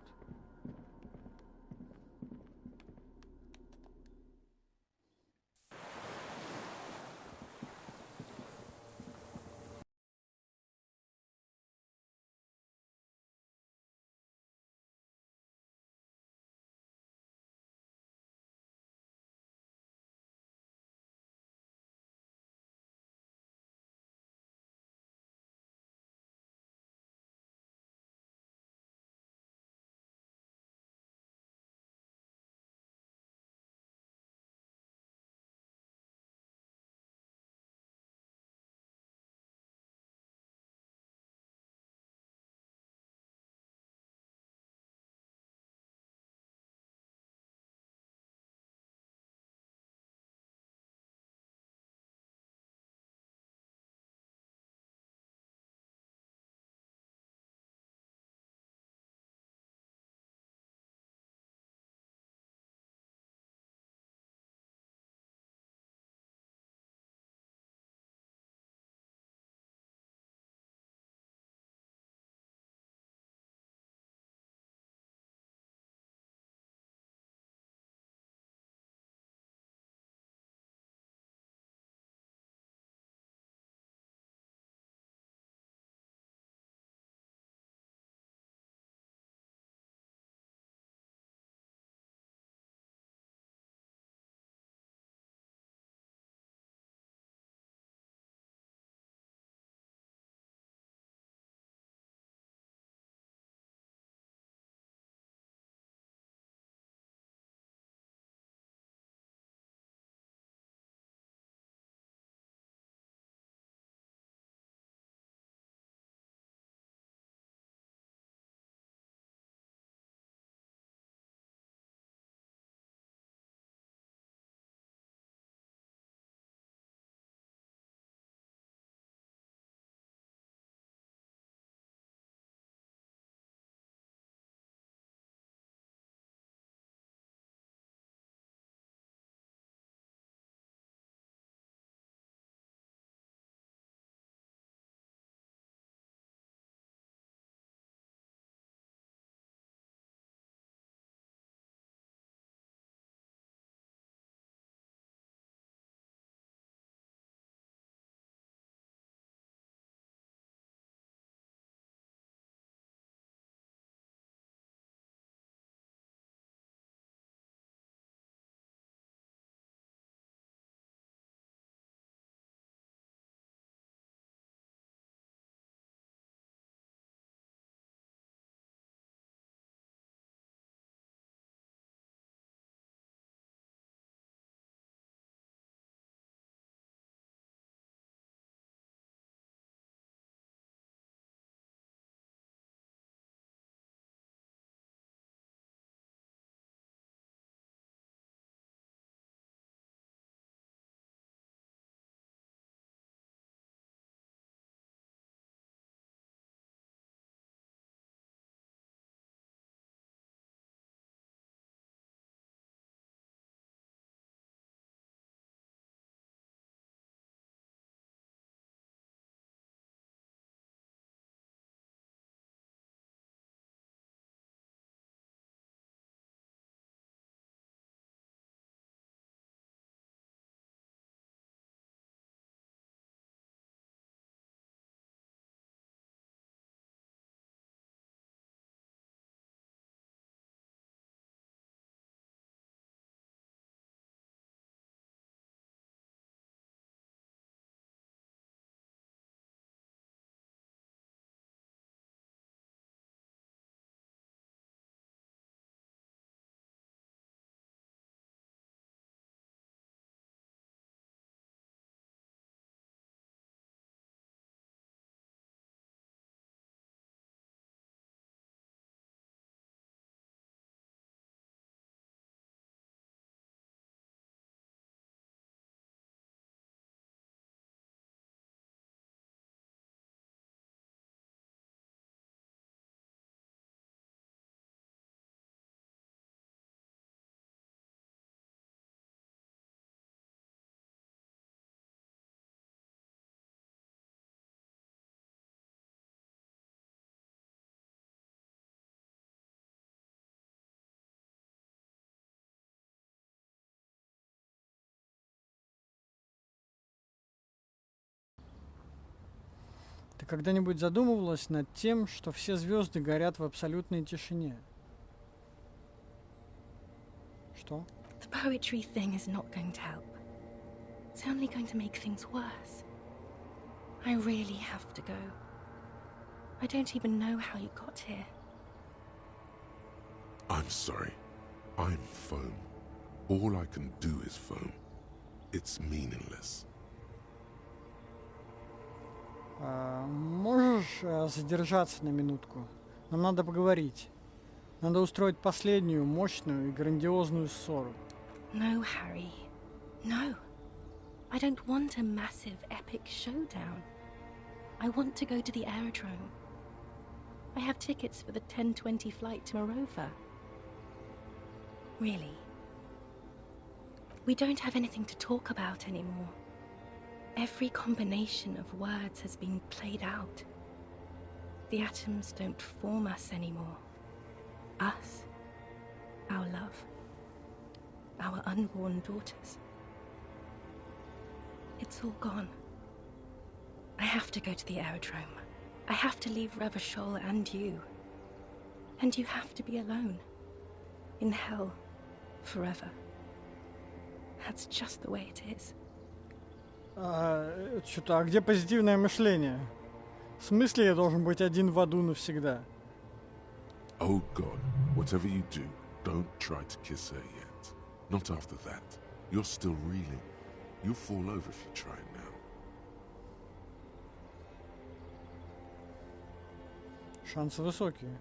когда-нибудь задумывалась над тем, что все звезды горят в абсолютной тишине? Что? The poetry thing is not going to help. It's only going to make things worse. I really have to go. I don't even know how you got here. I'm sorry. I'm foam. All I can do is foam. It's meaningless. Можешь задержаться на минутку? Нам надо поговорить. Надо устроить последнюю, мощную и грандиозную ссору. No, Harry. No. I don't want a massive, epic showdown. I want to go to the aerodrome. I have tickets for the 10:20 flight to Morova. Really. We don't have anything to talk about anymore. Every combination of words has been played out. The atoms don't form us anymore. Us, our love, our unborn daughters. It's all gone. I have to go to the aerodrome. I have to leave Revachol and you. And you have to be alone. In hell, forever. That's just the way it is. Что-то, а где позитивное мышление? В смысле я должен быть один в аду навсегда? Oh God, whatever you do, don't try to kiss her yet. Not after that. You're still reeling. You'll fall over if you try now. Шансы высокие.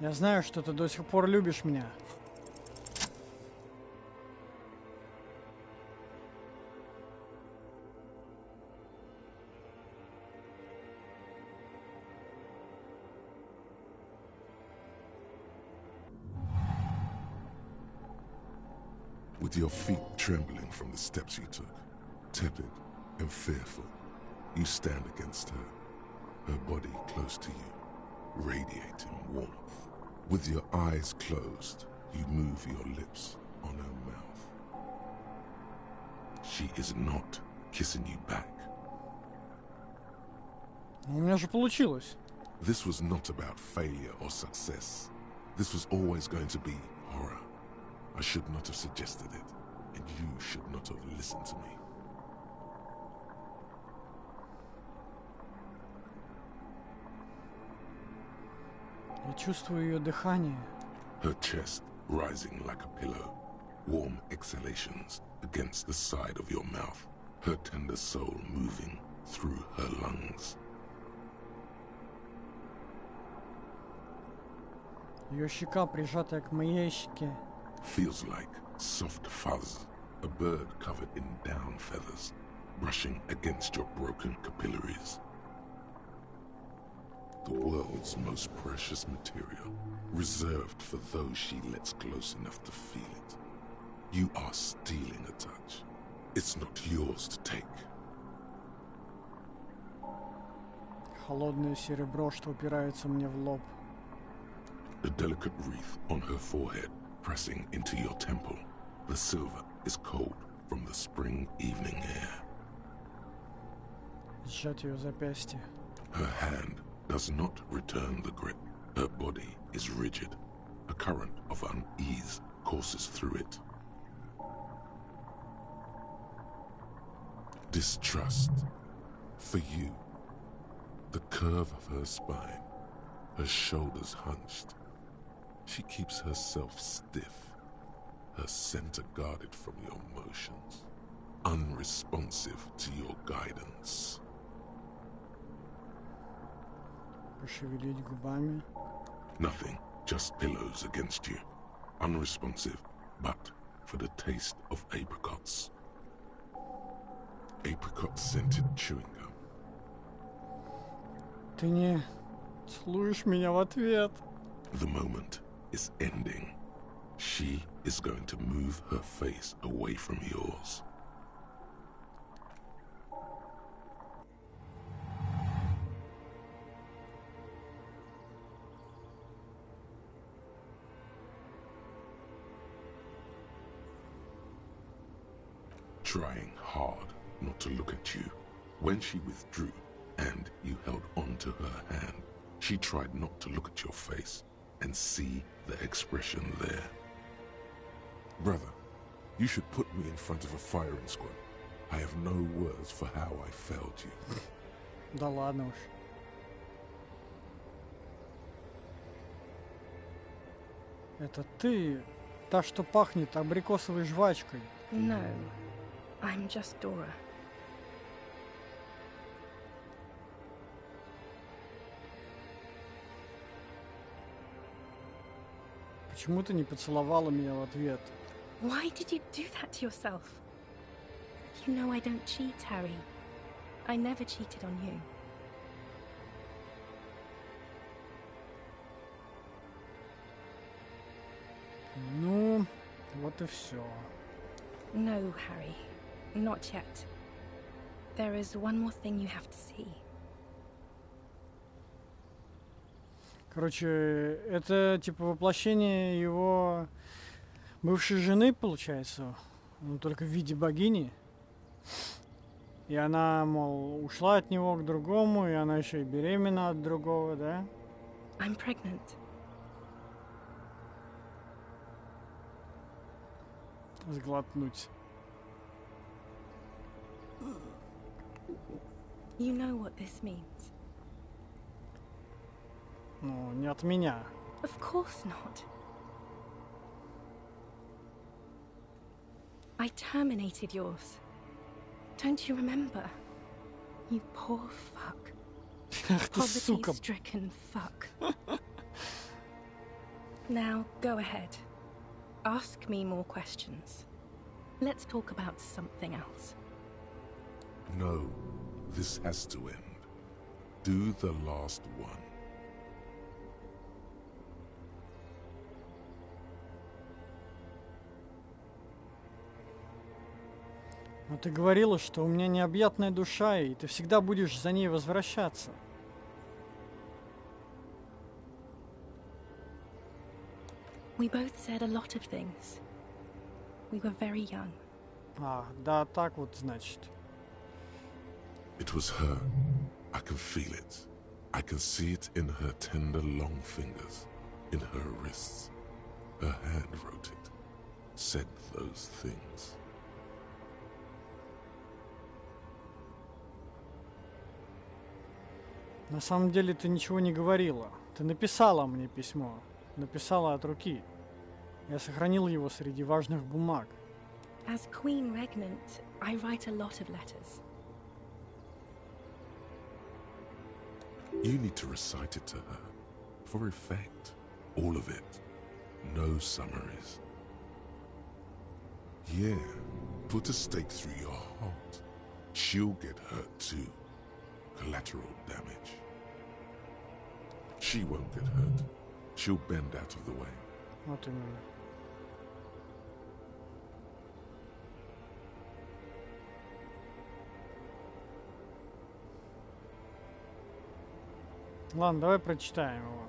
Я знаю, что ты до сих пор любишь меня. With your feet trembling from the steps you took, tepid and fearful, you stand against her, her body close to you, radiating warmth. With your eyes closed, you move your lips on her mouth. She is not kissing you back. У меня же получилось. This was not about failure or success. This was always going to be horror. I should not have suggested it, and you should not have listened to me. Я чувствую ее дыхание. Her chest rising like a pillow, warm exhalations against the side of your mouth, her tender soul moving through her lungs. Ее щека, прижатая к моей щеке. Feels like soft fuzz, a bird covered in down feathers, brushing against your broken capillaries. The world's most precious material, reserved for those she lets close enough to feel it. You are stealing a touch. It's not yours to take. Холодное серебро, что упирается мне в лоб. The delicate wreath on her forehead pressing into your temple. The silver is cold from the spring evening air. Сжать ее запястье. Her hand does not return the grip. Her body is rigid. A current of unease courses through it. Distrust. For you. The curve of her spine. Her shoulders hunched. She keeps herself stiff. Her center guarded from your motions. Unresponsive to your guidance. Пошевелить губами. Nothing, just pillows against you. Unresponsive, but for the taste of apricots. Apricot-scented chewing gum. Ты не целуешь меня в ответ. The moment is ending. She is going to move her face away from yours. Trying hard not to look at you. When she withdrew and you held on to her hand, she tried not to look at your face and see the expression there. Brother, you should put me in front of a firing squad. I have no words for how I failed you. Да ладно уж. Это ты, та, что пахнет абрикосовой жвачкой. No, I'm just Dora. Почему ты не поцеловала меня в ответ? Why did you do that to yourself? You know I don't cheat, Harry. I never cheated on you. Ну, вот и все. No, Harry. Not yet. There is one more thing you have to see. Короче, это типа воплощение его бывшей жены, получается, но только в виде богини. И она, мол, ушла от него к другому, и она еще и беременна от другого, да? I'm pregnant. Сглотнуть. You know what this means? Ну, не от меня. Of course not. I terminated yours. Don't you remember? You poor fuck. Ах ты, сука. Poverty-stricken fuck. Now, go ahead. Ask me more questions. Let's talk about something else. No, this has to end. Do the last one. Но ты говорила, что у меня необъятная душа, и ты всегда будешь за ней возвращаться. We both said a lot of things. We were very young. А, да, так вот, значит. It was her. I can feel it. I can see it in her tender long fingers, in her wrists. Her hand wrote it, said those things. На самом деле ты ничего не говорила. Ты написала мне письмо. Написала от руки. Я сохранил его среди важных бумаг. As Queen Regnant, I write a lot of letters. You need to recite it to her. For effect. All of it. No summaries. Yeah. Put a stake through your heart. She'll get hurt too. Collateral damage. She won't get hurt. She'll bend out of the way. Вот именно. Ладно, давай прочитаем его.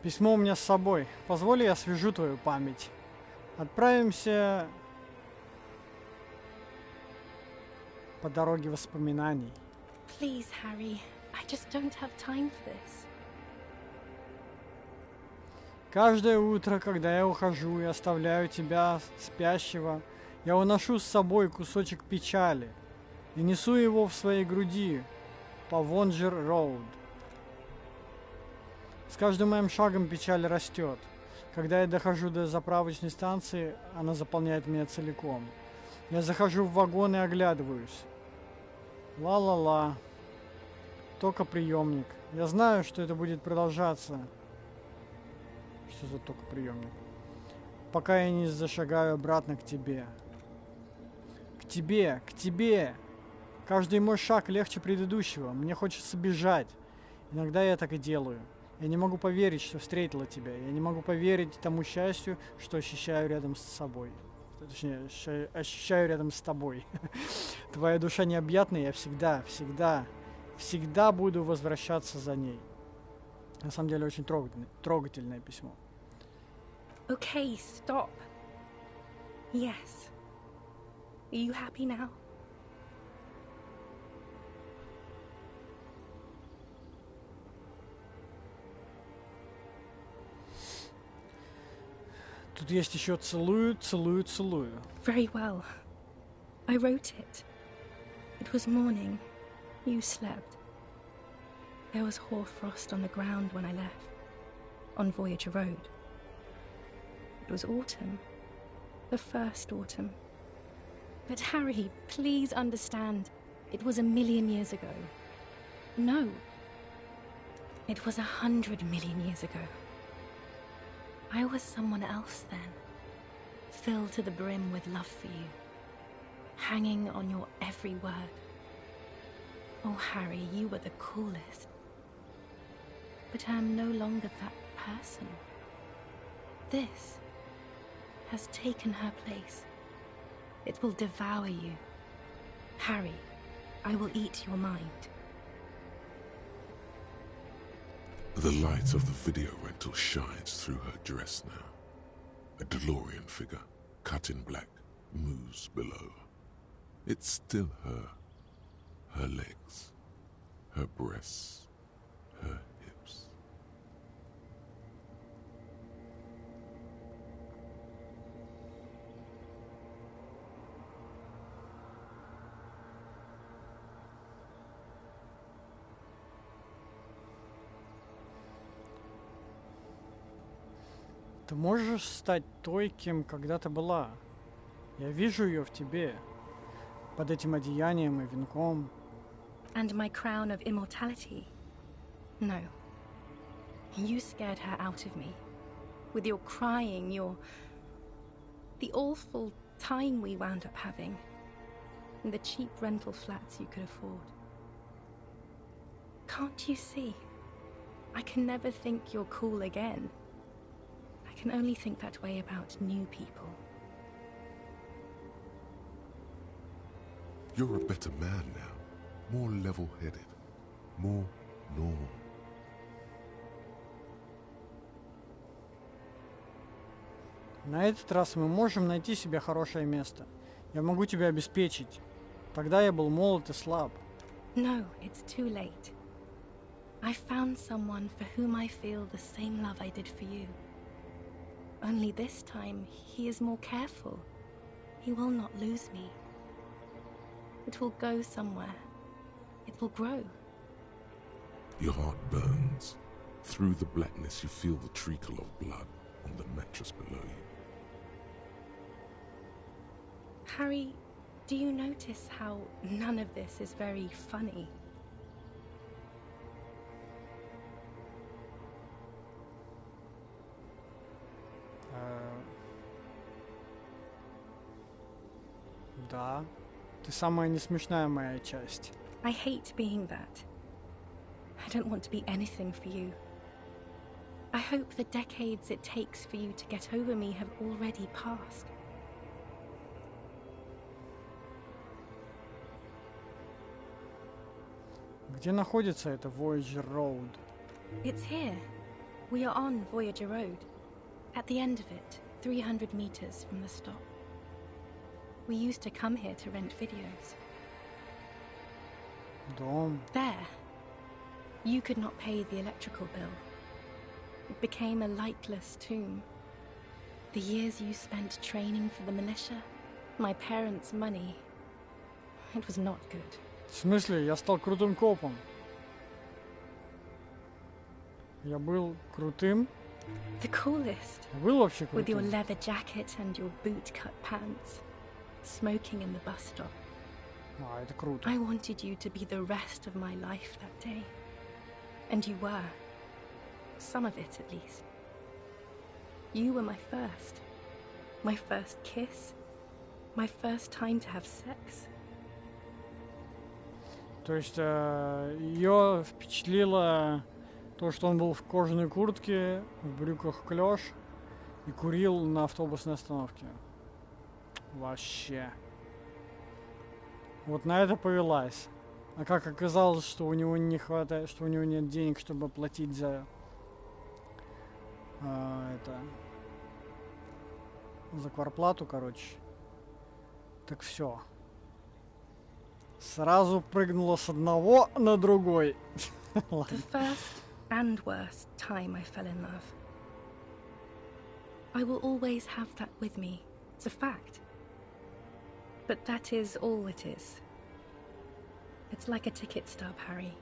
Письмо у меня с собой. Позволь, я освежу твою память. Отправимся по дороге воспоминаний. Please, Harry. I just don't have time for this. Каждое утро, когда я ухожу и оставляю тебя спящего, я уношу с собой кусочек печали и несу его в своей груди по Вонджер-Роуд. С каждым моим шагом печаль растет. Когда я дохожу до заправочной станции, она заполняет меня целиком. Я захожу в вагон и оглядываюсь. Ла-ла-ла. Только приемник. Я знаю, что это будет продолжаться. Что за только приемник? Пока я не зашагаю обратно к тебе. К тебе, к тебе. Каждый мой шаг легче предыдущего. Мне хочется бежать. Иногда я так и делаю. Я не могу поверить, что встретила тебя. Я не могу поверить тому счастью, что ощущаю рядом с собой. Точнее, ощущаю рядом с тобой. Твоя душа необъятная, я всегда буду возвращаться за ней. На самом деле, очень трогательное письмо. Okay, stop. Yes. Are you happy now? Тут есть еще целую. Very well. I wrote it. It was morning. You slept. There was hoarfrost on the ground when I left. On Voyager Road. It was autumn. The first autumn. But Harry, please understand. It was 1,000,000 years ago. No. It was 100 million years ago. I was someone else then, filled to the brim with love for you, hanging on your every word. Oh, Harry, you were the coolest. But I am no longer that person. This has taken her place. It will devour you. Harry, I will eat your mind. The light of the video rental shines through her dress now. A DeLorean figure, cut in black, moves below. It's still her. Her legs, her breasts, her hips. Ты можешь стать той, кем когда-то была. Я вижу ее в тебе, под этим одеянием и венком. And my crown of immortality? No. You scared her out of me. With your crying, the awful time we wound up having. And the cheap rental flats you could afford. Can't you see? I can never think you're cool again. I can only think that way about new people. You're a better man now. More level-headed. More normal. На этот раз мы можем найти себе хорошее место. Я могу тебя обеспечить. Тогда я был молод и слаб. No, it's too late. I found someone for whom I feel the same love I did for you. Only this time, he is more careful. He will not lose me. It will go somewhere. It will grow. Your heart burns. Through the blackness, you feel the trickle of blood on the mattress below you. Harry, do you notice how none of this is very funny? Да, ты самая несмешная моя часть. I hate being that. I don't want to be anything for you. I hope the decades it takes for you to get over me have already passed. Где находится это Voyager Road? It's here. We are on Voyager Road. At the end of it, 300 meters from the stop. We used to come here to rent videos. Дом. There. You could not pay the electrical bill. It became a lightless tomb. The years you spent training for the militia, my parents' money, it was not good. В смысле, я стал крутым копом? Я был крутым? The coolest. Был вообще With your крутым? leather jacket and your boot-cut pants. Smoking in the bus stop. А, это круто. I wanted you to be the rest of my life that day. And you were. Some of it, at least. You were my first. My first kiss. My first time to have sex. То есть ее впечатлило То, что он был в кожаной куртке, в брюках клеш и курил на автобусной остановке. Вообще. Вот на это повелась. А как оказалось, что у него не хватает, что у него нет денег, чтобы платить за за кварплату, короче. Так все. Сразу прыгнула с одного на другой. The first and worst time I fell in love. I will always have that with me. It's a fact. But that is all it is. It's like a ticket stub, Harry.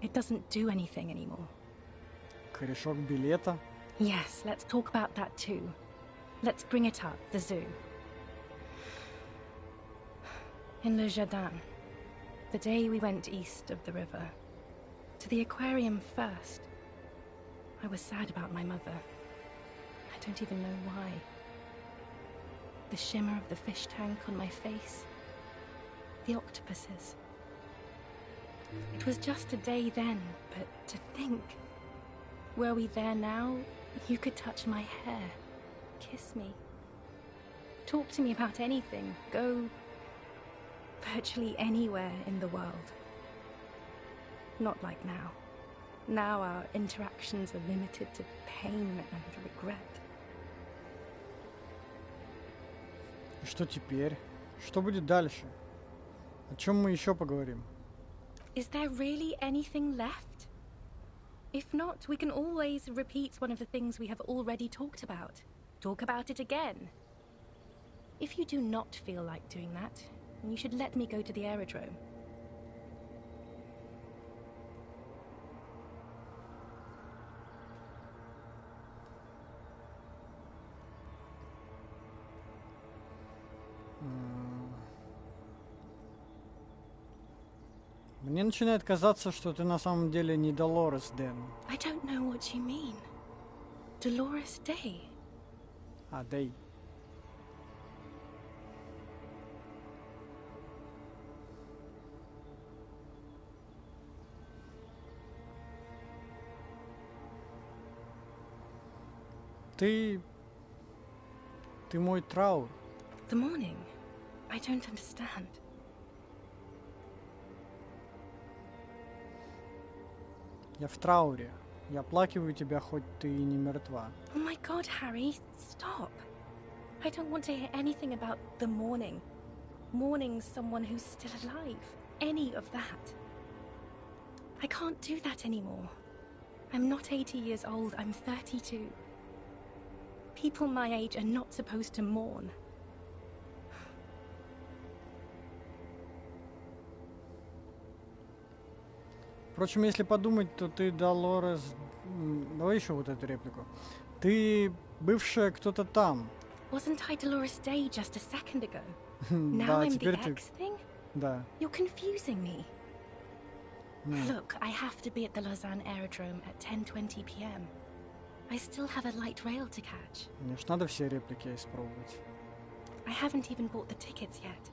It doesn't do anything anymore. Корешок билета. Yes, let's talk about that too. Let's bring it up, the zoo. In Le Jardin, the day we went east of the river, to the aquarium first, I was sad about my mother. I don't even know why. The shimmer of the fish tank on my face, the octopuses. It was just a day then, but to think, were we there now, you could touch my hair, kiss me, talk to me about anything, go virtually anywhere in the world. Not like now. Now our interactions are limited to pain and regret. И что теперь? Что будет дальше? О чем мы еще поговорим? Is there really anything left? If not, we can always repeat one of the things we have already talked about. Talk about it again. If you do not feel like doing that, then you should let me go to the aerodrome. Мне начинает казаться, что ты на самом деле не Долорес, Дэн. I don't know what you mean. Dolores Day? А, Дэй. Ты мой траур. The morning? I don't understand. Я в трауре. Я оплакиваю тебя, хоть ты и не мертва. Oh my God, Harry, stop. I don't want to hear anything about the morning. Mourning someone who's still alive. Any of that. I can't do that anymore. I'm not 80 years old, I'm 32. People my age are not supposed to mourn. Впрочем, если подумать, то ты, Долорес... Давай еще вот эту реплику. Ты бывшая кто-то там. Wasn't I Dolores Day just a second ago? Да, Now I'm the теперь ты... X thing? Да. You're confusing me. Нет. Look, I have to be at the Lausanne aerodrome at 10:20 p.m. I still have a light rail to catch. Мне ж надо все реплики испробовать. I haven't even bought the tickets yet.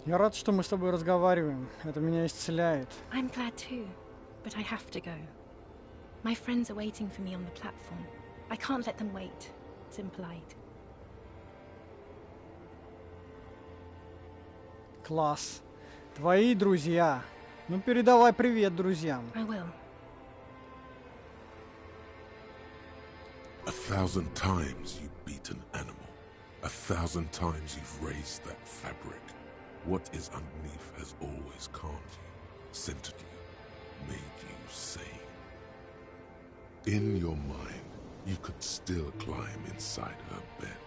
Я рад, что мы с тобой разговариваем. Это меня исцеляет. I'm glad too, but I have to go. My friends are waiting for me on the platform. I can't let them wait. It's impolite. Класс. Твои друзья. Ну, передавай привет друзьям. I will. 1,000 times you beat an animal. 1,000 times you've raised that fabric. What is underneath has always calmed you, centered you, made you sane. In your mind, you could still climb inside her bed,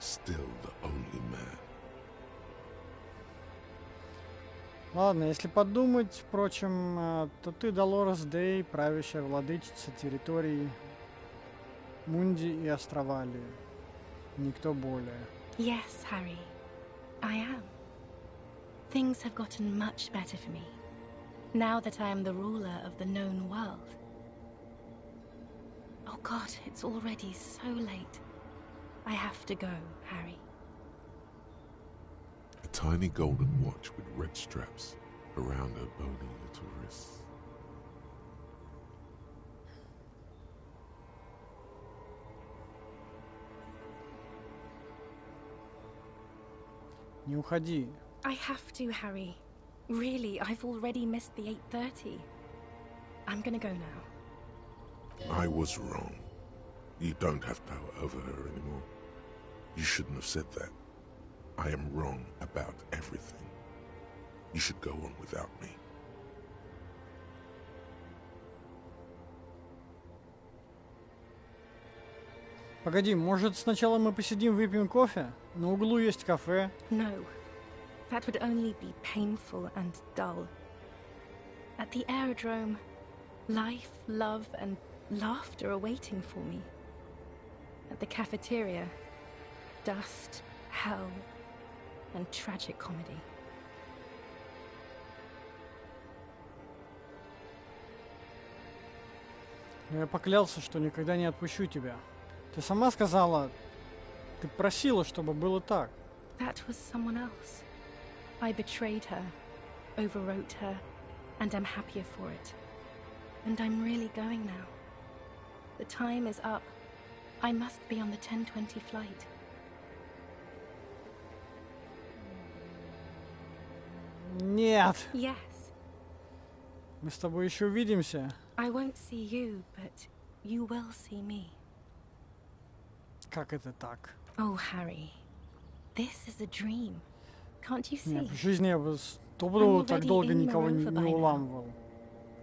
still the only man. Ладно, если подумать, впрочем, то ты Долорес Дэй, правящая владычица территории Мунди и Островалии. Никто более. Yes, Harry. I am. Things have gotten much better for me, now that I am the ruler of the known world. Oh God, it's already so late. I have to go, Harry. A tiny golden watch with red straps around her bony little wrists. Не уходи. I have to, Harry. Really, I've already missed the 8:30. I'm gonna go now. I was wrong. You don't have power over her anymore. You shouldn't have said that. I am wrong about everything. You should go on without me. Погоди, может сначала мы посидим, выпьем кофе? На углу есть кафе. No. That would only be painful and dull. At the aerodrome, life, love, and laughter are waiting for me. At the cafeteria, dust, hell, and tragic comedy. Я поклялся, что никогда не отпущу тебя. Ты сама сказала, ты просила, чтобы было так. That was someone else. I betrayed her, overwrote her, and am happier for it. And I'm really going now. The time is up. I must be on the 10:20 flight. Нет. Yes. Мы с тобой еще увидимся. I won't see you, but you will see me. Как это так? Oh, Harry, this is a dream. Can't you see? Нет, в жизни я бы стопудово так долго никого не уламывал.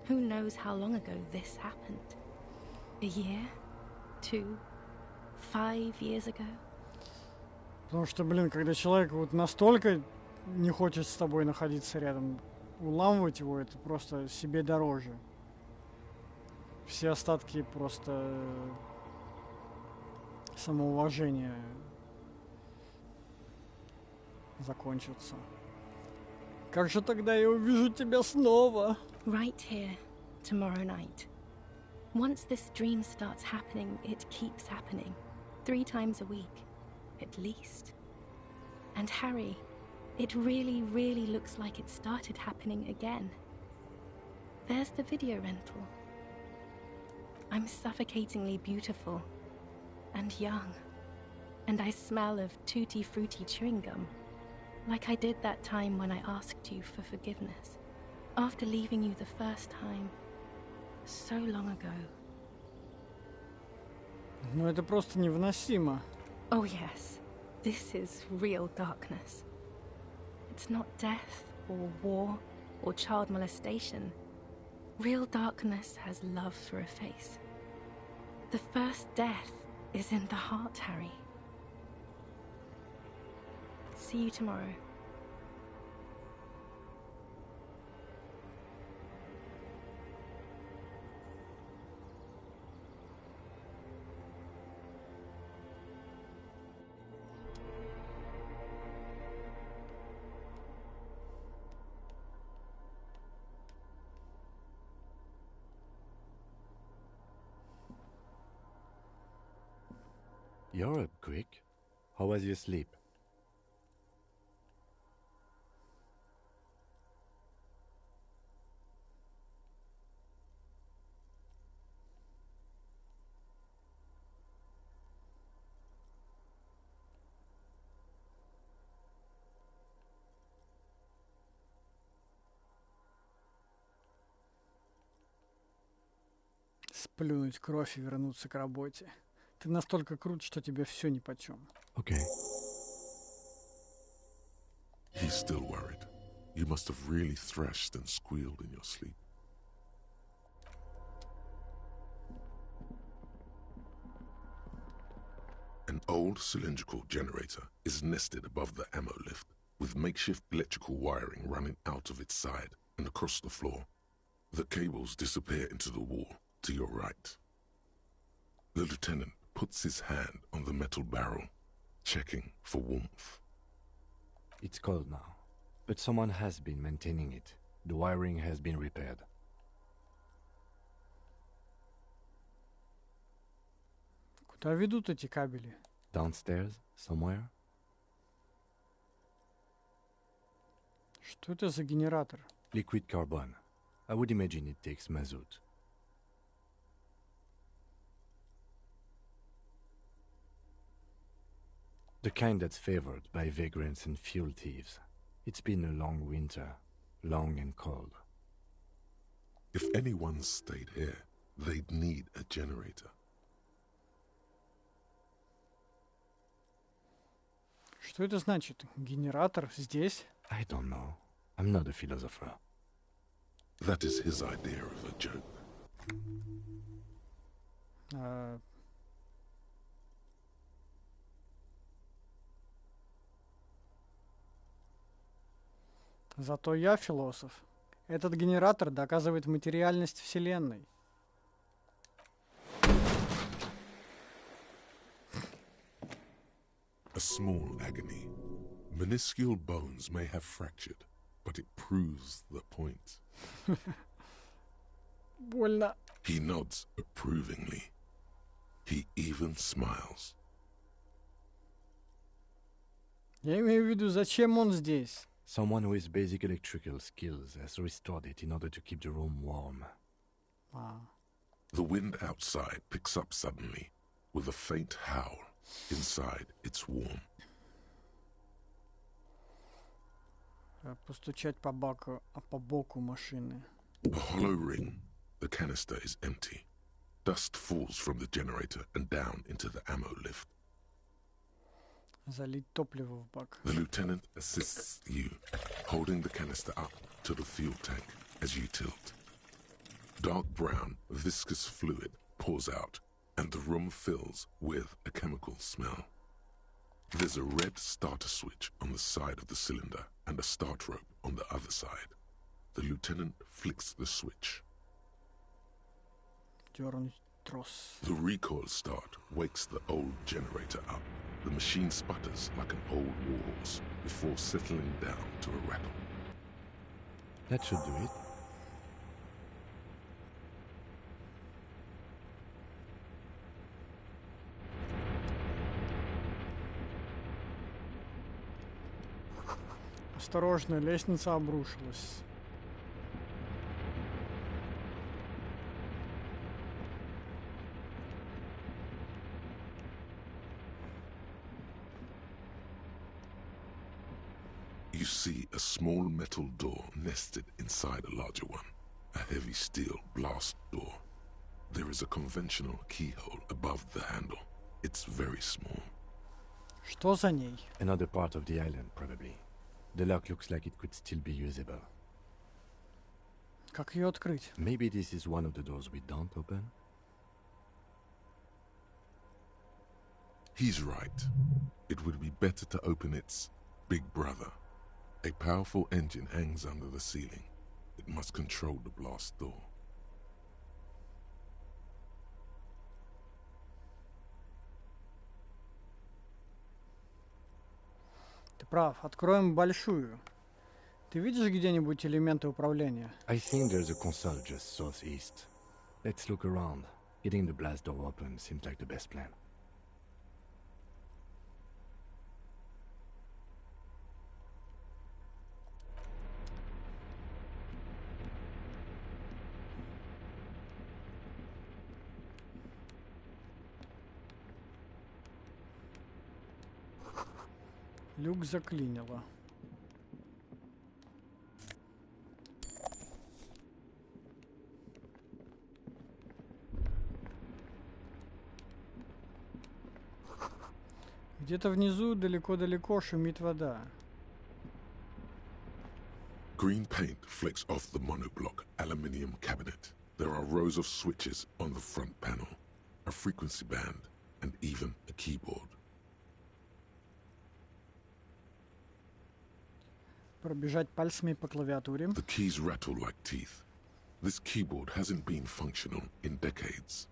Who knows how long ago this happened? A year? 2? 5 years ago? Потому что, блин, когда человек вот настолько не хочет с тобой находиться рядом, уламывать его это просто себе дороже. Все остатки просто самоуважения закончатся. Как же тогда я увижу тебя снова? Right here, tomorrow night. Once this dream starts happening, it keeps happening. 3 times a week, at least. And Harry, it really, really looks like it started happening again. There's the video rental. I'm suffocatingly beautiful and young, and I smell of tutti frutti chewing gum, like I did that time when I asked you for forgiveness, after leaving you the first time, so long ago. Ну это просто невыносимо. Oh yes, this is real darkness. It's not death or war or child molestation. Real darkness has love for a face. The first death is in the heart, Harry. See you tomorrow. You're up quick. How was your sleep? Сплюнуть кровь и вернуться к работе. Ты настолько крут, что тебе все нипочем. Okay. He's still worried. You must have really thrashed and squealed in your sleep. An old cylindrical generator is nested above the ammo lift, with makeshift electrical wiring running out of its side and across the floor. The cables disappear into the wall to your right. The lieutenant puts his hand on the metal barrel, checking for warmth. It's cold now. But someone has been maintaining it. The wiring has been repaired. Куда ведут эти кабели? Downstairs, somewhere? Что это за генератор? Liquid carbon. I would imagine it takes mazout. The kind that's favored by vagrants and fuel thieves. It's been a long winter, long and cold. If anyone stayed here, they'd need a generator. Что это значит? Генератор здесь? I don't know. I'm not a philosopher. That is his idea of a joke. Зато я философ. Этот генератор доказывает материальность Вселенной. A small agony. Minuscule bones may have fractured, but it proves the point. Больно. He nods approvingly. He even smiles. Я имею в виду, зачем он здесь? Someone with basic electrical skills has restored it in order to keep the room warm. The wind outside picks up suddenly, with a faint howl. Inside, it's warm. Постучать по боку машины. A hollow ring. The canister is empty. Dust falls from the generator and down into the ammo lift. Залить топливо в бак. The lieutenant assists you, holding the canister up to the fuel tank as you tilt. Dark brown, viscous fluid pours out, and the room fills with a chemical smell. There's a red starter switch on the side of the cylinder and a start rope on the other side. The lieutenant flicks the switch. Дернуть трос. The recoil start wakes the old generator up. The machine sputters like an old warhorse before settling down to a rattle. That should do it. Осторожно, лестница обрушилась. You see a small metal door nested inside a larger one, a heavy steel blast door. There is a conventional keyhole above the handle. It's very small. Что за ней? Another part of the island, probably. The lock looks like it could still be usable. Как ее открыть? Maybe this is one of the doors we don't open? He's right. It would be better to open its big brother. A powerful engine hangs under the ceiling. It must control the blast door. Ты прав, откроем большую. Ты видишь где-нибудь элементы управления? I think there's a console just southeast. Let's look around. Getting the blast door open seems like the best plan. Люк заклинило. Где-то внизу, далеко-далеко, шумит вода. Green paint flicks off the monoblock aluminium cabinet. There are rows of switches on the front panel, a frequency band, and even a keyboard. Пробежать пальцами по клавиатуре. The keys rattle like teeth. This keyboard hasn't been functional in decades.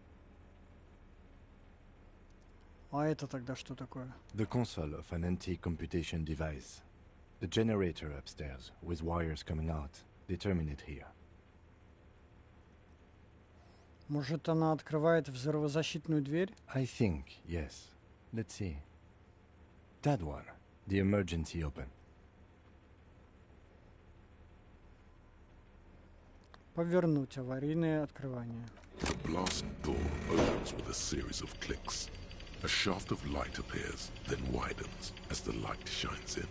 А это тогда что такое? The console of an anti-computation device. The generator upstairs, with wires coming out, determine it here. Может, она открывает взрывозащитную дверь? I think, yes. Let's see. That one. The emergency open. Повернуть аварийное открывание. The blast door opens with a series of clicks. A shaft of light appears, then widens as the light shines in.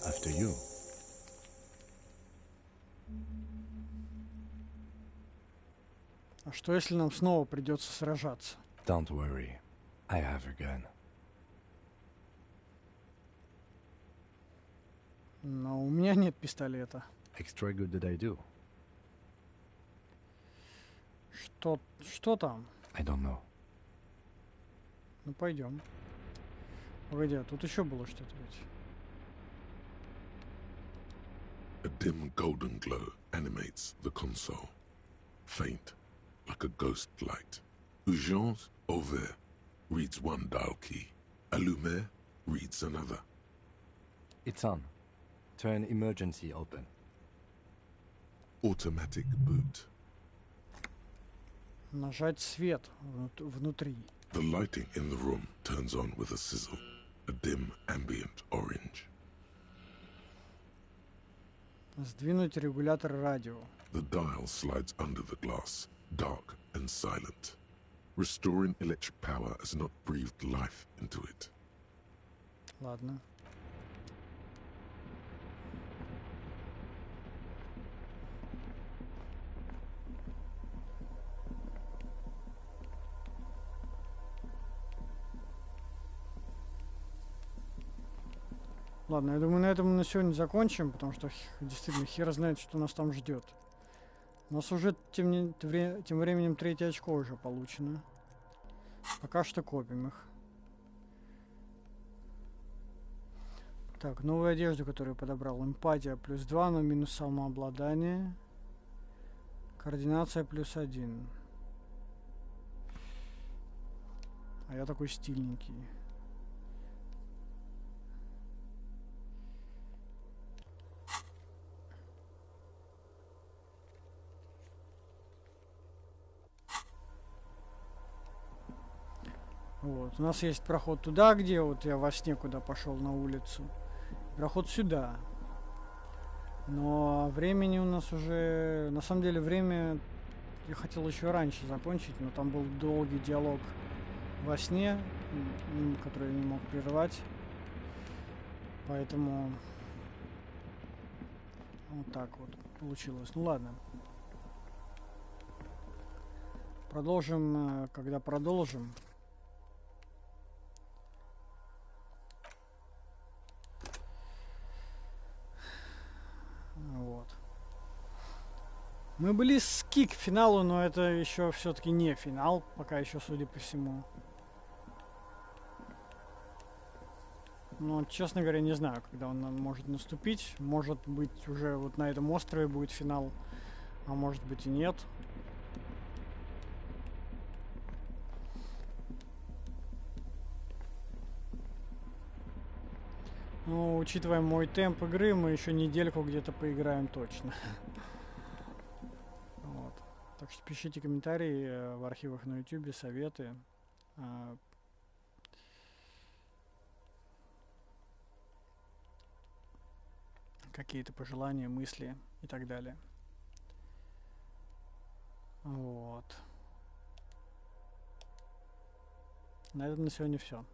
After you. А что, если нам снова придется сражаться? Don't worry. I have a gun. Но у меня нет пистолета. Extra good that I do. Что там? I don't know. Ну, пойдем. Погоди, а тут еще было что-то ведь. A dim golden glow animates the console. Faint, like a ghost light. Urgence ouvert reads one dial key. Allumer reads another. It's on. Turn emergency open. Automatic boot. Нажать свет внутри. The lighting in the room turns on with a sizzle. A dim ambient orange. Sдвинуть регулятор радио. The dial slides under the glass, dark and silent. Restoring electric power has not breathed life into it. Ладно. Ладно, я думаю, на этом мы на сегодня закончим, потому что действительно хер знает, что нас там ждет. У нас уже тем временем 3-е очко уже получено. Пока что копим их. Так, новую одежду, которую я подобрал. Эмпатия +2, но минус самообладание. Координация +1. А я такой стильненький. Вот. У нас есть проход туда, где вот я во сне куда пошел на улицу. Проход сюда. Но времени у нас уже... На самом деле время... Я хотел еще раньше закончить, но там был долгий диалог во сне, который я не мог прервать. Поэтому... Вот так вот получилось. Ну ладно. Продолжим, когда продолжим. Вот. Мы близки к финалу, но это еще все-таки не финал, пока еще, судя по всему. Но, честно говоря, не знаю, когда он может наступить. Может быть, уже вот на этом острове будет финал, а может быть и нет. Ну, учитывая мой темп игры, мы еще недельку где-то поиграем точно. Вот. Так что пишите комментарии в архивах на YouTube, советы. Какие-то пожелания, мысли и так далее. Вот. На этом на сегодня все.